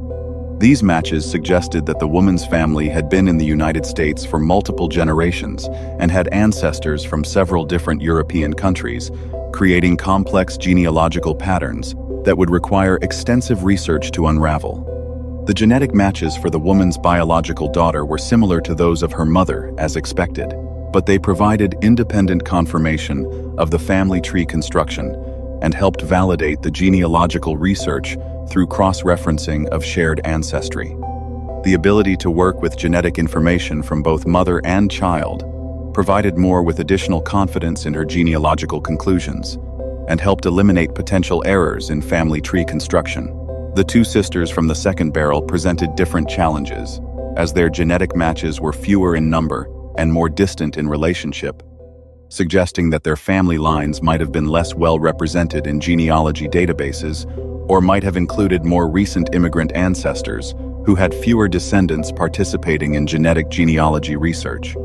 These matches suggested that the woman's family had been in the United States for multiple generations and had ancestors from several different European countries, creating complex genealogical patterns that would require extensive research to unravel. The genetic matches for the woman's biological daughter were similar to those of her mother, as expected, but they provided independent confirmation of the family tree construction and helped validate the genealogical research through cross-referencing of shared ancestry. The ability to work with genetic information from both mother and child provided Moore with additional confidence in her genealogical conclusions and helped eliminate potential errors in family tree construction. The 2 sisters from the second barrel presented different challenges, as their genetic matches were fewer in number and more distant in relationship, suggesting that their family lines might have been less well represented in genealogy databases or might have included more recent immigrant ancestors who had fewer descendants participating in genetic genealogy research.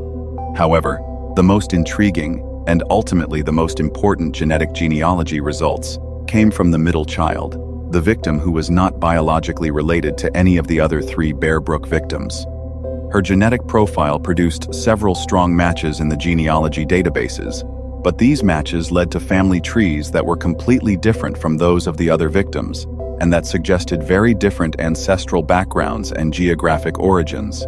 However, the most intriguing and ultimately the most important genetic genealogy results came from the middle child, the victim who was not biologically related to any of the other 3 Bear Brook victims. Her genetic profile produced several strong matches in the genealogy databases, but these matches led to family trees that were completely different from those of the other victims, and that suggested very different ancestral backgrounds and geographic origins.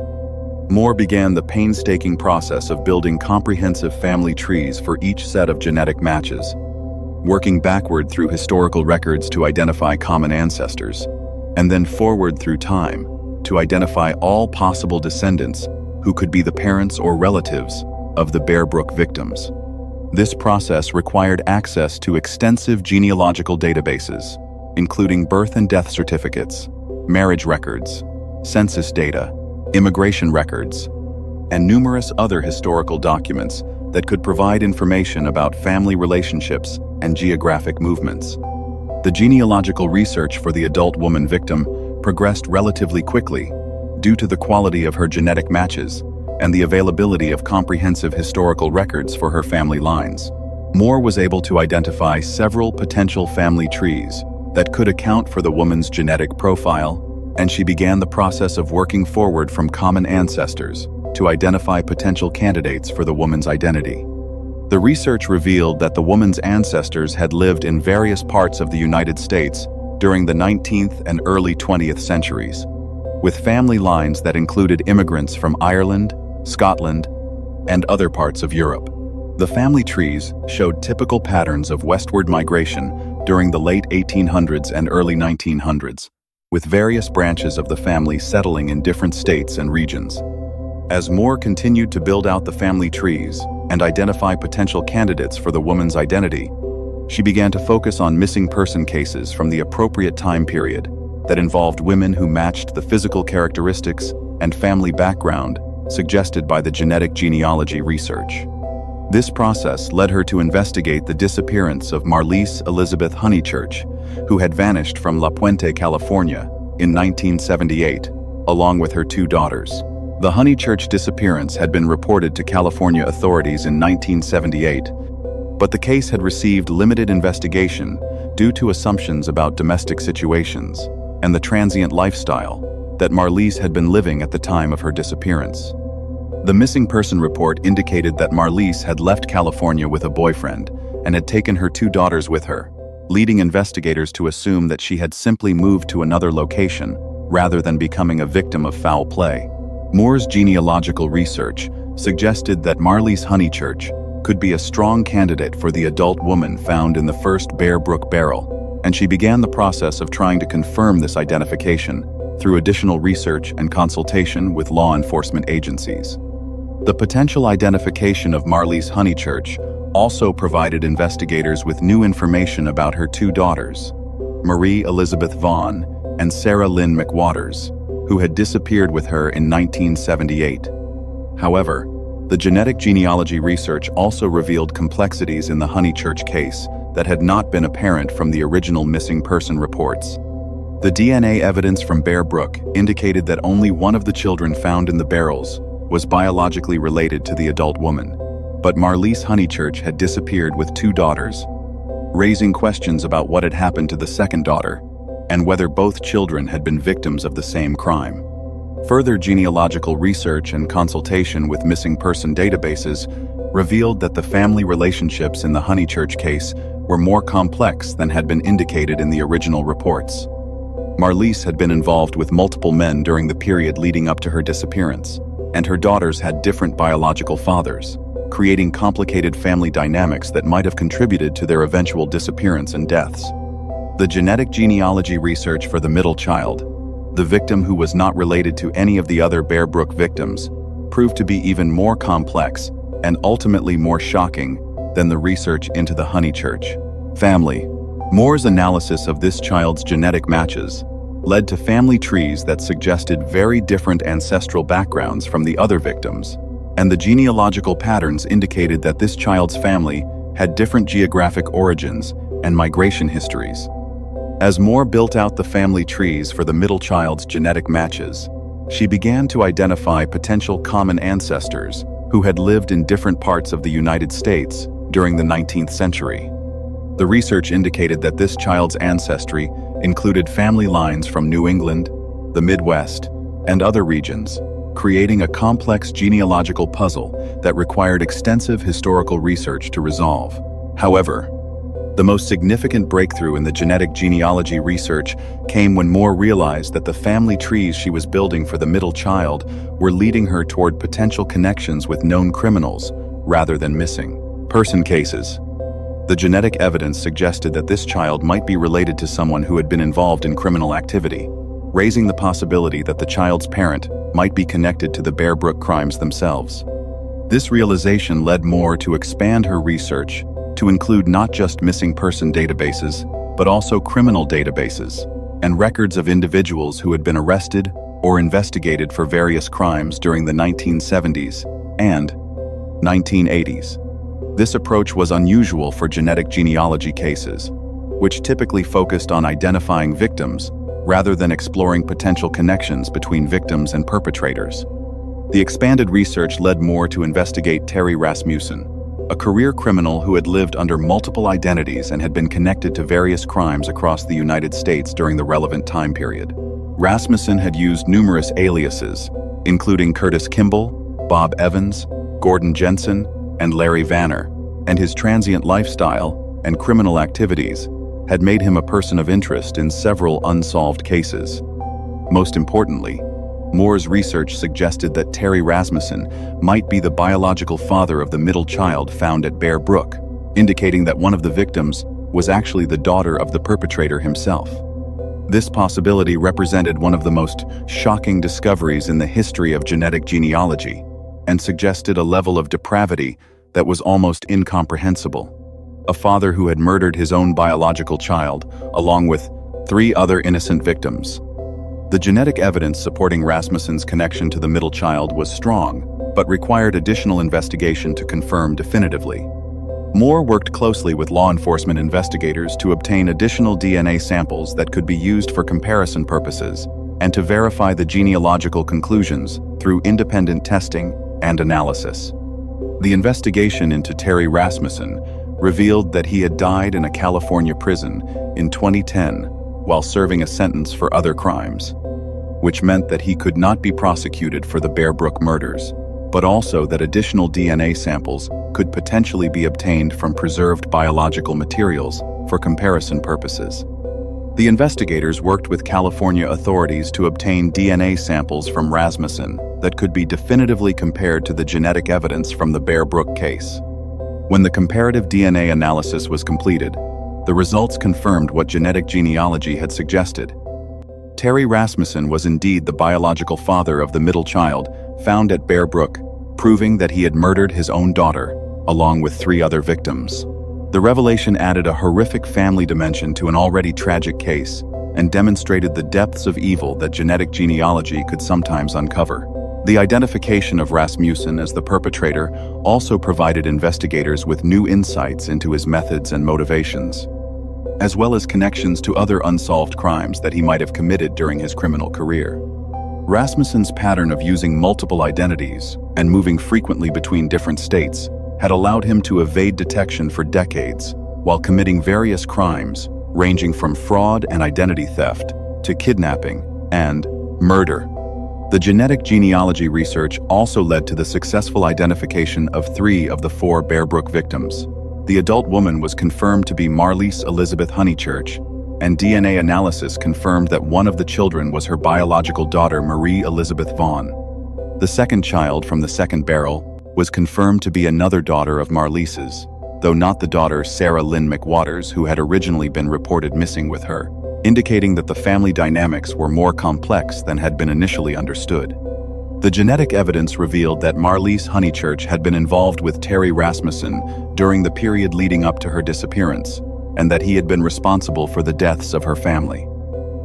Moore began the painstaking process of building comprehensive family trees for each set of genetic matches, working backward through historical records to identify common ancestors, and then forward through time to identify all possible descendants who could be the parents or relatives of the Bear Brook victims. This process required access to extensive genealogical databases, including birth and death certificates, marriage records, census data, immigration records, and numerous other historical documents that could provide information about family relationships and geographic movements. The genealogical research for the adult woman victim progressed relatively quickly due to the quality of her genetic matches and the availability of comprehensive historical records for her family lines. Moore was able to identify several potential family trees that could account for the woman's genetic profile, and she began the process of working forward from common ancestors to identify potential candidates for the woman's identity. The research revealed that the woman's ancestors had lived in various parts of the United States during the 19th and early 20th centuries, with family lines that included immigrants from Ireland, Scotland, and other parts of Europe. The family trees showed typical patterns of westward migration during the late 1800s and early 1900s, with various branches of the family settling in different states and regions. As Moore continued to build out the family trees and identify potential candidates for the woman's identity, she began to focus on missing person cases from the appropriate time period that involved women who matched the physical characteristics and family background suggested by the genetic genealogy research. This process led her to investigate the disappearance of Marlise Elizabeth Honeychurch, who had vanished from La Puente, California, in 1978, along with her 2 daughters. The Honeychurch disappearance had been reported to California authorities in 1978, but the case had received limited investigation due to assumptions about domestic situations and the transient lifestyle that Marlise had been living at the time of her disappearance. The missing person report indicated that Marlise had left California with a boyfriend and had taken her 2 daughters with her, leading investigators to assume that she had simply moved to another location rather than becoming a victim of foul play. Moore's genealogical research suggested that Marlise Honeychurch could be a strong candidate for the adult woman found in the first Bear Brook barrel, and she began the process of trying to confirm this identification through additional research and consultation with law enforcement agencies. The potential identification of Marlise Honeychurch also provided investigators with new information about her 2 daughters, Marie Elizabeth Vaughn and Sarah Lynn McWaters, who had disappeared with her in 1978. However, the genetic genealogy research also revealed complexities in the Honeychurch case that had not been apparent from the original missing person reports. The DNA evidence from Bear Brook indicated that only one of the children found in the barrels was biologically related to the adult woman, but Marlise Honeychurch had disappeared with 2 daughters, raising questions about what had happened to the second daughter and whether both children had been victims of the same crime. Further genealogical research and consultation with missing person databases revealed that the family relationships in the Honeychurch case were more complex than had been indicated in the original reports. Marlise had been involved with multiple men during the period leading up to her disappearance, and her daughters had different biological fathers, creating complicated family dynamics that might have contributed to their eventual disappearance and deaths. The genetic genealogy research for the middle child, the victim who was not related to any of the other Bear Brook victims, proved to be even more complex and ultimately more shocking than the research into the Honeychurch family. Moore's analysis of this child's genetic matches led to family trees that suggested very different ancestral backgrounds from the other victims, and the genealogical patterns indicated that this child's family had different geographic origins and migration histories. As Moore built out the family trees for the middle child's genetic matches, she began to identify potential common ancestors who had lived in different parts of the United States during the 19th century. The research indicated that this child's ancestry included family lines from New England, the Midwest, and other regions, creating a complex genealogical puzzle that required extensive historical research to resolve. However, The most significant breakthrough in the genetic genealogy research came when Moore realized that the family trees she was building for the middle child were leading her toward potential connections with known criminals rather than missing person cases. The genetic evidence suggested that this child might be related to someone who had been involved in criminal activity, raising the possibility that the child's parent might be connected to the Bear Brook crimes themselves. This realization led Moore to expand her research to include not just missing person databases, but also criminal databases and records of individuals who had been arrested or investigated for various crimes during the 1970s and 1980s. This approach was unusual for genetic genealogy cases, which typically focused on identifying victims rather than exploring potential connections between victims and perpetrators. The expanded research led Moore to investigate Terry Rasmussen, a career criminal who had lived under multiple identities and had been connected to various crimes across the United States during the relevant time period. Rasmussen had used numerous aliases, including Curtis Kimball, Bob Evans, Gordon Jensen, and Larry Vanner, and his transient lifestyle and criminal activities had made him a person of interest in several unsolved cases. Most importantly, Moore's research suggested that Terry Rasmussen might be the biological father of the middle child found at Bear Brook, indicating that one of the victims was actually the daughter of the perpetrator himself. This possibility represented one of the most shocking discoveries in the history of genetic genealogy and suggested a level of depravity that was almost incomprehensible. A father who had murdered his own biological child, along with 3 other innocent victims. The genetic evidence supporting Rasmussen's connection to the middle child was strong, but required additional investigation to confirm definitively. Moore worked closely with law enforcement investigators to obtain additional DNA samples that could be used for comparison purposes and to verify the genealogical conclusions through independent testing and analysis. The investigation into Terry Rasmussen revealed that he had died in a California prison in 2010 while serving a sentence for other crimes, which meant that he could not be prosecuted for the Bear Brook murders, but also that additional DNA samples could potentially be obtained from preserved biological materials for comparison purposes. The investigators worked with California authorities to obtain DNA samples from Rasmussen that could be definitively compared to the genetic evidence from the Bear Brook case. When the comparative DNA analysis was completed, the results confirmed what genetic genealogy had suggested. Terry Rasmussen was indeed the biological father of the middle child found at Bear Brook, proving that he had murdered his own daughter, along with 3 other victims. The revelation added a horrific family dimension to an already tragic case and demonstrated the depths of evil that genetic genealogy could sometimes uncover. The identification of Rasmussen as the perpetrator also provided investigators with new insights into his methods and motivations, as well as connections to other unsolved crimes that he might have committed during his criminal career. Rasmussen's pattern of using multiple identities and moving frequently between different states had allowed him to evade detection for decades while committing various crimes ranging from fraud and identity theft to kidnapping and murder. The genetic genealogy research also led to the successful identification of 3 of the 4 Bear Brook victims. The adult woman was confirmed to be Marlise Elizabeth Honeychurch, and DNA analysis confirmed that one of the children was her biological daughter Marie Elizabeth Vaughn. The second child from the second barrel was confirmed to be another daughter of Marlise's, though not the daughter Sarah Lynn McWaters, who had originally been reported missing with her, indicating that the family dynamics were more complex than had been initially understood. The genetic evidence revealed that Marlise Honeychurch had been involved with Terry Rasmussen during the period leading up to her disappearance, and that he had been responsible for the deaths of her family.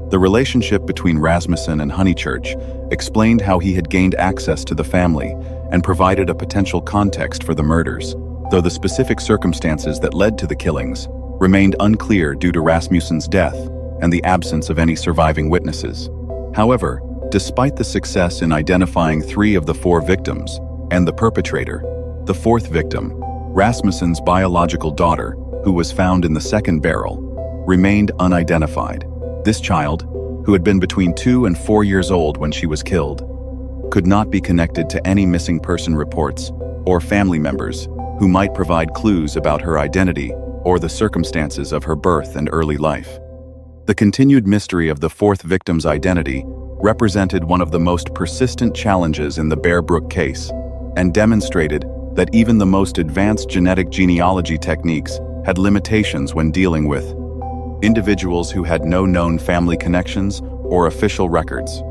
The relationship between Rasmussen and Honeychurch explained how he had gained access to the family and provided a potential context for the murders, though the specific circumstances that led to the killings remained unclear due to Rasmussen's death and the absence of any surviving witnesses. However, despite the success in identifying 3 of the 4 victims and the perpetrator, the 4th victim, Rasmussen's biological daughter, who was found in the second barrel, remained unidentified. This child, who had been between 2 and 4 years old when she was killed, could not be connected to any missing person reports or family members who might provide clues about her identity or the circumstances of her birth and early life. The continued mystery of the fourth victim's identity represented one of the most persistent challenges in the Bear Brook case, and demonstrated that even the most advanced genetic genealogy techniques had limitations when dealing with individuals who had no known family connections or official records.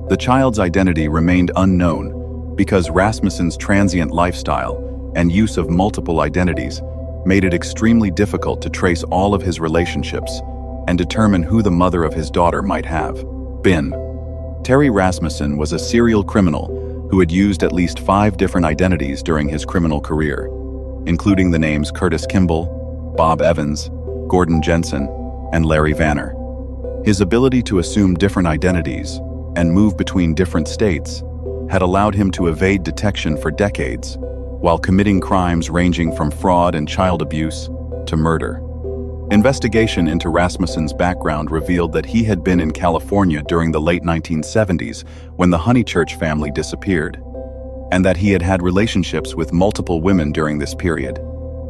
The child's identity remained unknown because Rasmussen's transient lifestyle and use of multiple identities made it extremely difficult to trace all of his relationships and determine who the mother of his daughter might have been. Terry Rasmussen was a serial criminal who had used at least 5 different identities during his criminal career, including the names Curtis Kimball, Bob Evans, Gordon Jensen, and Larry Vanner. His ability to assume different identities and move between different states had allowed him to evade detection for decades, while committing crimes ranging from fraud and child abuse to murder. Investigation into Rasmussen's background revealed that he had been in California during the late 1970s when the Honeychurch family disappeared, and that he had had relationships with multiple women during this period,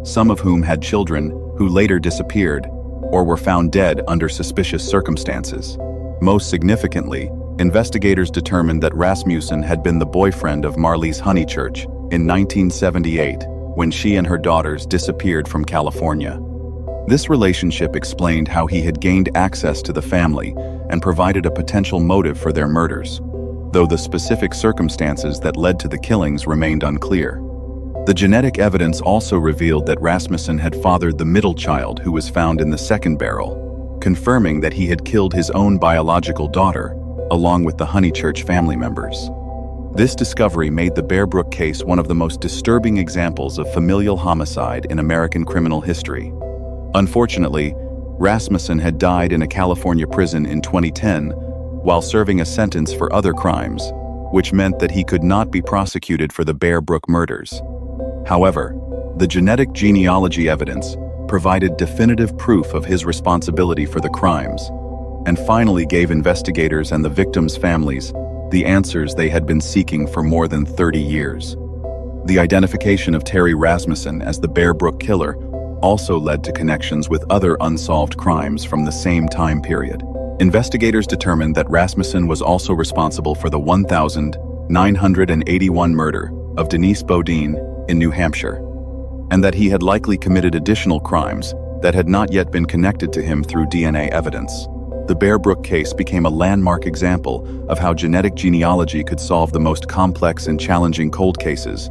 some of whom had children who later disappeared or were found dead under suspicious circumstances. Most significantly, investigators determined that Rasmussen had been the boyfriend of Marlise Honeychurch in 1978 when she and her daughters disappeared from California. This relationship explained how he had gained access to the family and provided a potential motive for their murders, though the specific circumstances that led to the killings remained unclear. The genetic evidence also revealed that Rasmussen had fathered the middle child who was found in the second barrel, confirming that he had killed his own biological daughter, along with the Honeychurch family members. This discovery made the Bear Brook case one of the most disturbing examples of familial homicide in American criminal history. Unfortunately, Rasmussen had died in a California prison in 2010 while serving a sentence for other crimes, which meant that he could not be prosecuted for the Bear Brook murders. However, the genetic genealogy evidence provided definitive proof of his responsibility for the crimes, and finally gave investigators and the victims' families the answers they had been seeking for more than 30 years. The identification of Terry Rasmussen as the Bear Brook killer also led to connections with other unsolved crimes from the same time period. Investigators determined that Rasmussen was also responsible for the 1,981 murder of Denise Bodine in New Hampshire, and that he had likely committed additional crimes that had not yet been connected to him through DNA evidence. The Bear Brook case became a landmark example of how genetic genealogy could solve the most complex and challenging cold cases,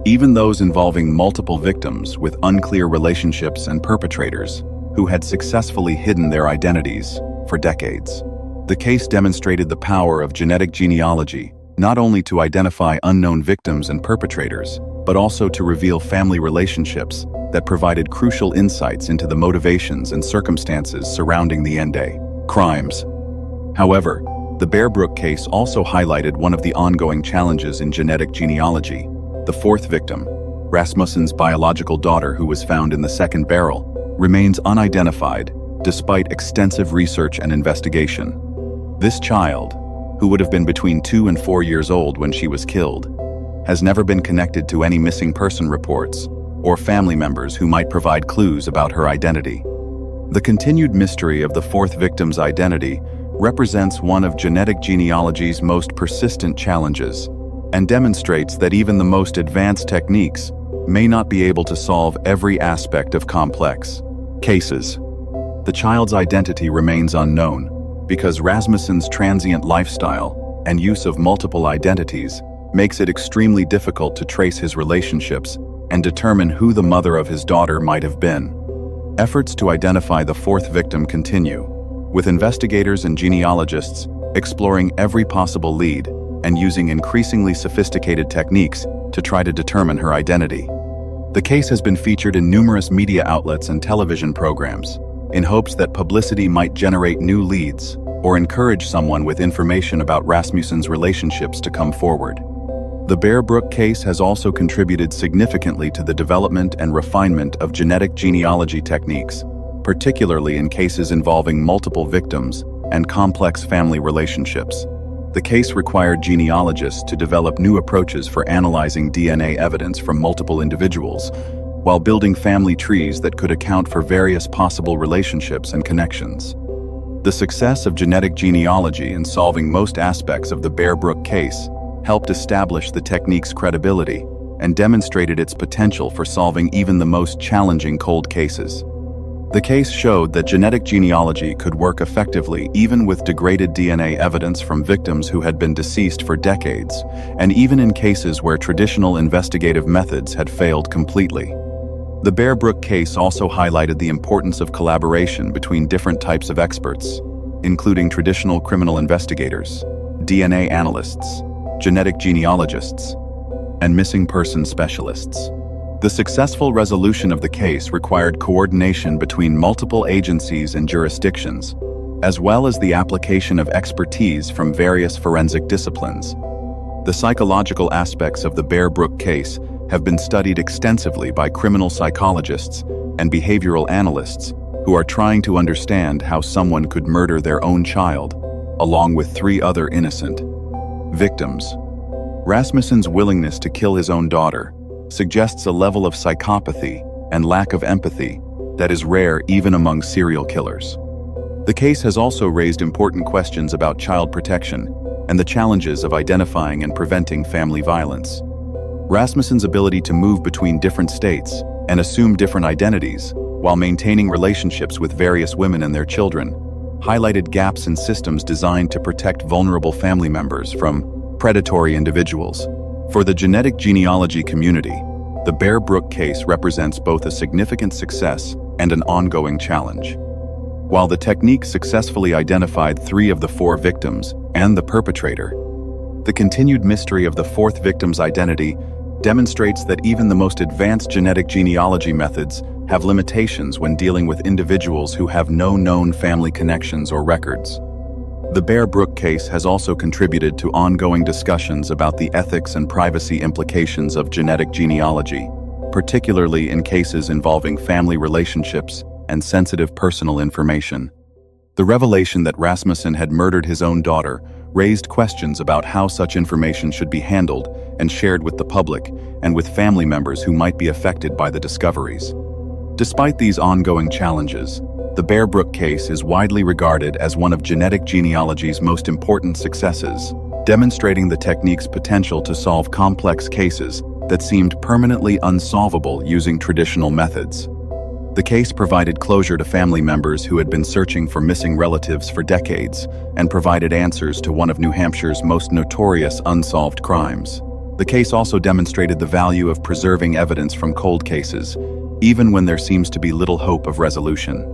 even those involving multiple victims with unclear relationships and perpetrators who had successfully hidden their identities for decades. The case demonstrated the power of genetic genealogy, not only to identify unknown victims and perpetrators, but also to reveal family relationships that provided crucial insights into the motivations and circumstances surrounding the Ende crimes. However, the Bear Brook case also highlighted one of the ongoing challenges in genetic genealogy. The fourth victim, Rasmussen's biological daughter who was found in the second barrel, remains unidentified despite extensive research and investigation. This child, who would have been between 2 and 4 years old when she was killed, has never been connected to any missing person reports or family members who might provide clues about her identity. The continued mystery of the fourth victim's identity represents one of genetic genealogy's most persistent challenges, and demonstrates that even the most advanced techniques may not be able to solve every aspect of complex cases. The child's identity remains unknown because Rasmussen's transient lifestyle and use of multiple identities makes it extremely difficult to trace his relationships and determine who the mother of his daughter might have been. Efforts to identify the fourth victim continue, with investigators and genealogists exploring every possible lead and using increasingly sophisticated techniques to try to determine her identity. The case has been featured in numerous media outlets and television programs, in hopes that publicity might generate new leads or encourage someone with information about Rasmussen's relationships to come forward. The Bear Brook case has also contributed significantly to the development and refinement of genetic genealogy techniques, particularly in cases involving multiple victims and complex family relationships. The case required genealogists to develop new approaches for analyzing DNA evidence from multiple individuals, while building family trees that could account for various possible relationships and connections. The success of genetic genealogy in solving most aspects of the Bear Brook case helped establish the technique's credibility and demonstrated its potential for solving even the most challenging cold cases. The case showed that genetic genealogy could work effectively even with degraded DNA evidence from victims who had been deceased for decades, and even in cases where traditional investigative methods had failed completely. The Bear Brook case also highlighted the importance of collaboration between different types of experts, including traditional criminal investigators, DNA analysts, genetic genealogists, and missing person specialists. The successful resolution of the case required coordination between multiple agencies and jurisdictions, as well as the application of expertise from various forensic disciplines. The psychological aspects of the Bear Brook case have been studied extensively by criminal psychologists and behavioral analysts who are trying to understand how someone could murder their own child, along with 3 other innocent victims. Rasmussen's willingness to kill his own daughter suggests a level of psychopathy and lack of empathy that is rare even among serial killers. The case has also raised important questions about child protection and the challenges of identifying and preventing family violence. Rasmussen's ability to move between different states and assume different identities while maintaining relationships with various women and their children highlighted gaps in systems designed to protect vulnerable family members from predatory individuals. For the genetic genealogy community, the Bear Brook case represents both a significant success and an ongoing challenge. While the technique successfully identified 3 of the 4 victims and the perpetrator, the continued mystery of the 4th victim's identity demonstrates that even the most advanced genetic genealogy methods have limitations when dealing with individuals who have no known family connections or records. The Bear Brook case has also contributed to ongoing discussions about the ethics and privacy implications of genetic genealogy, particularly in cases involving family relationships and sensitive personal information. The revelation that Rasmussen had murdered his own daughter raised questions about how such information should be handled and shared with the public and with family members who might be affected by the discoveries. Despite these ongoing challenges, the Bear Brook case is widely regarded as one of genetic genealogy's most important successes, demonstrating the technique's potential to solve complex cases that seemed permanently unsolvable using traditional methods. The case provided closure to family members who had been searching for missing relatives for decades and provided answers to one of New Hampshire's most notorious unsolved crimes. The case also demonstrated the value of preserving evidence from cold cases, even when there seems to be little hope of resolution.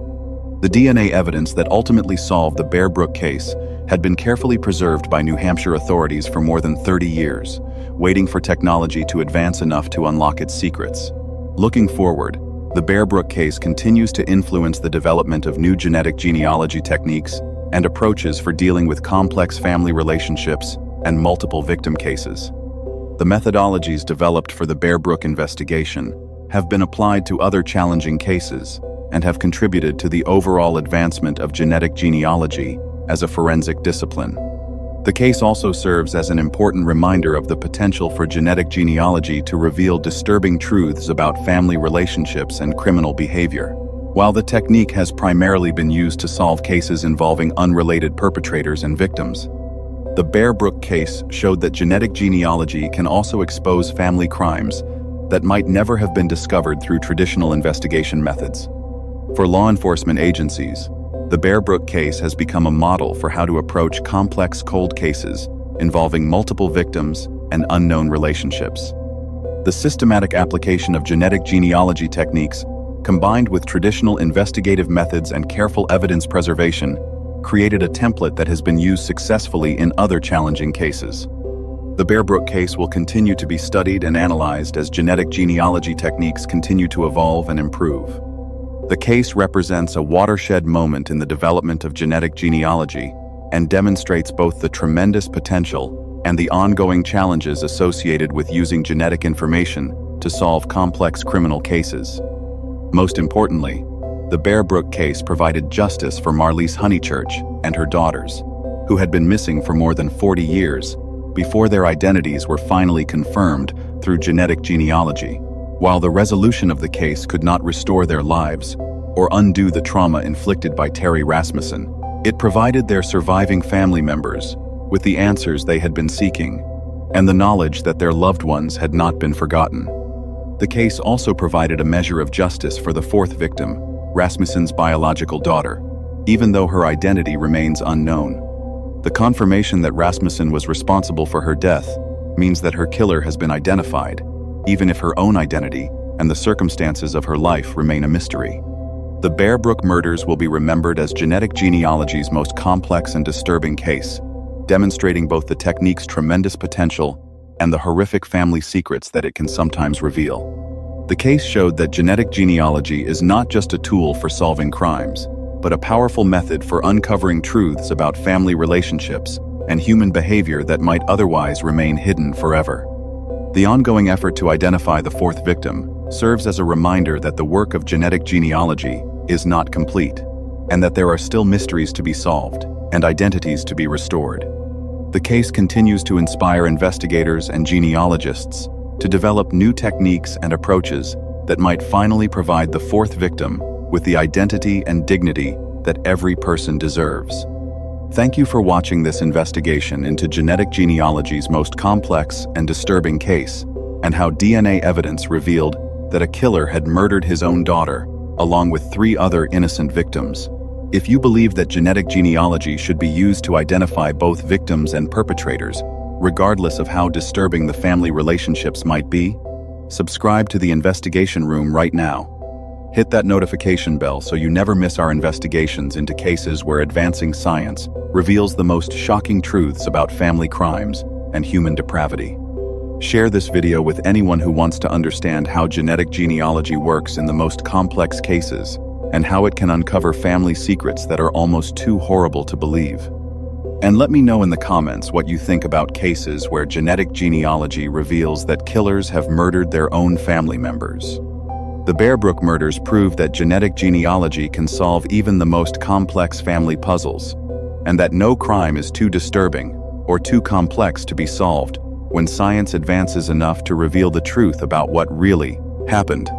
The DNA evidence that ultimately solved the Bear Brook case had been carefully preserved by New Hampshire authorities for more than 30 years, waiting for technology to advance enough to unlock its secrets. Looking forward, the Bear Brook case continues to influence the development of new genetic genealogy techniques and approaches for dealing with complex family relationships and multiple victim cases. The methodologies developed for the Bear Brook investigation have been applied to other challenging cases and have contributed to the overall advancement of genetic genealogy as a forensic discipline. The case also serves as an important reminder of the potential for genetic genealogy to reveal disturbing truths about family relationships and criminal behavior. While the technique has primarily been used to solve cases involving unrelated perpetrators and victims, the Bear Brook case showed that genetic genealogy can also expose family crimes that might never have been discovered through traditional investigation methods. For law enforcement agencies, the Bear Brook case has become a model for how to approach complex cold cases involving multiple victims and unknown relationships. The systematic application of genetic genealogy techniques, combined with traditional investigative methods and careful evidence preservation, created a template that has been used successfully in other challenging cases. The Bear Brook case will continue to be studied and analyzed as genetic genealogy techniques continue to evolve and improve. The case represents a watershed moment in the development of genetic genealogy and demonstrates both the tremendous potential and the ongoing challenges associated with using genetic information to solve complex criminal cases. Most importantly, the Bear Brook case provided justice for Marlise Honeychurch and her daughters, who had been missing for more than 40 years before their identities were finally confirmed through genetic genealogy. While the resolution of the case could not restore their lives or undo the trauma inflicted by Terry Rasmussen, it provided their surviving family members with the answers they had been seeking and the knowledge that their loved ones had not been forgotten. The case also provided a measure of justice for the fourth victim, Rasmussen's biological daughter, even though her identity remains unknown. The confirmation that Rasmussen was responsible for her death means that her killer has been identified, even if her own identity and the circumstances of her life remain a mystery. The Bear Brook murders will be remembered as genetic genealogy's most complex and disturbing case, demonstrating both the technique's tremendous potential and the horrific family secrets that it can sometimes reveal. The case showed that genetic genealogy is not just a tool for solving crimes, but a powerful method for uncovering truths about family relationships and human behavior that might otherwise remain hidden forever. The ongoing effort to identify the fourth victim serves as a reminder that the work of genetic genealogy is not complete, and that there are still mysteries to be solved and identities to be restored. The case continues to inspire investigators and genealogists to develop new techniques and approaches that might finally provide the fourth victim with the identity and dignity that every person deserves. Thank you for watching this investigation into genetic genealogy's most complex and disturbing case, and how DNA evidence revealed that a killer had murdered his own daughter, along with 3 other innocent victims. If you believe that genetic genealogy should be used to identify both victims and perpetrators, regardless of how disturbing the family relationships might be, subscribe to the Investigation Room right now. Hit that notification bell so you never miss our investigations into cases where advancing science reveals the most shocking truths about family crimes and human depravity. Share this video with anyone who wants to understand how genetic genealogy works in the most complex cases, and how it can uncover family secrets that are almost too horrible to believe. And let me know in the comments what you think about cases where genetic genealogy reveals that killers have murdered their own family members. The Bear Brook murders prove that genetic genealogy can solve even the most complex family puzzles, and that no crime is too disturbing or too complex to be solved when science advances enough to reveal the truth about what really happened.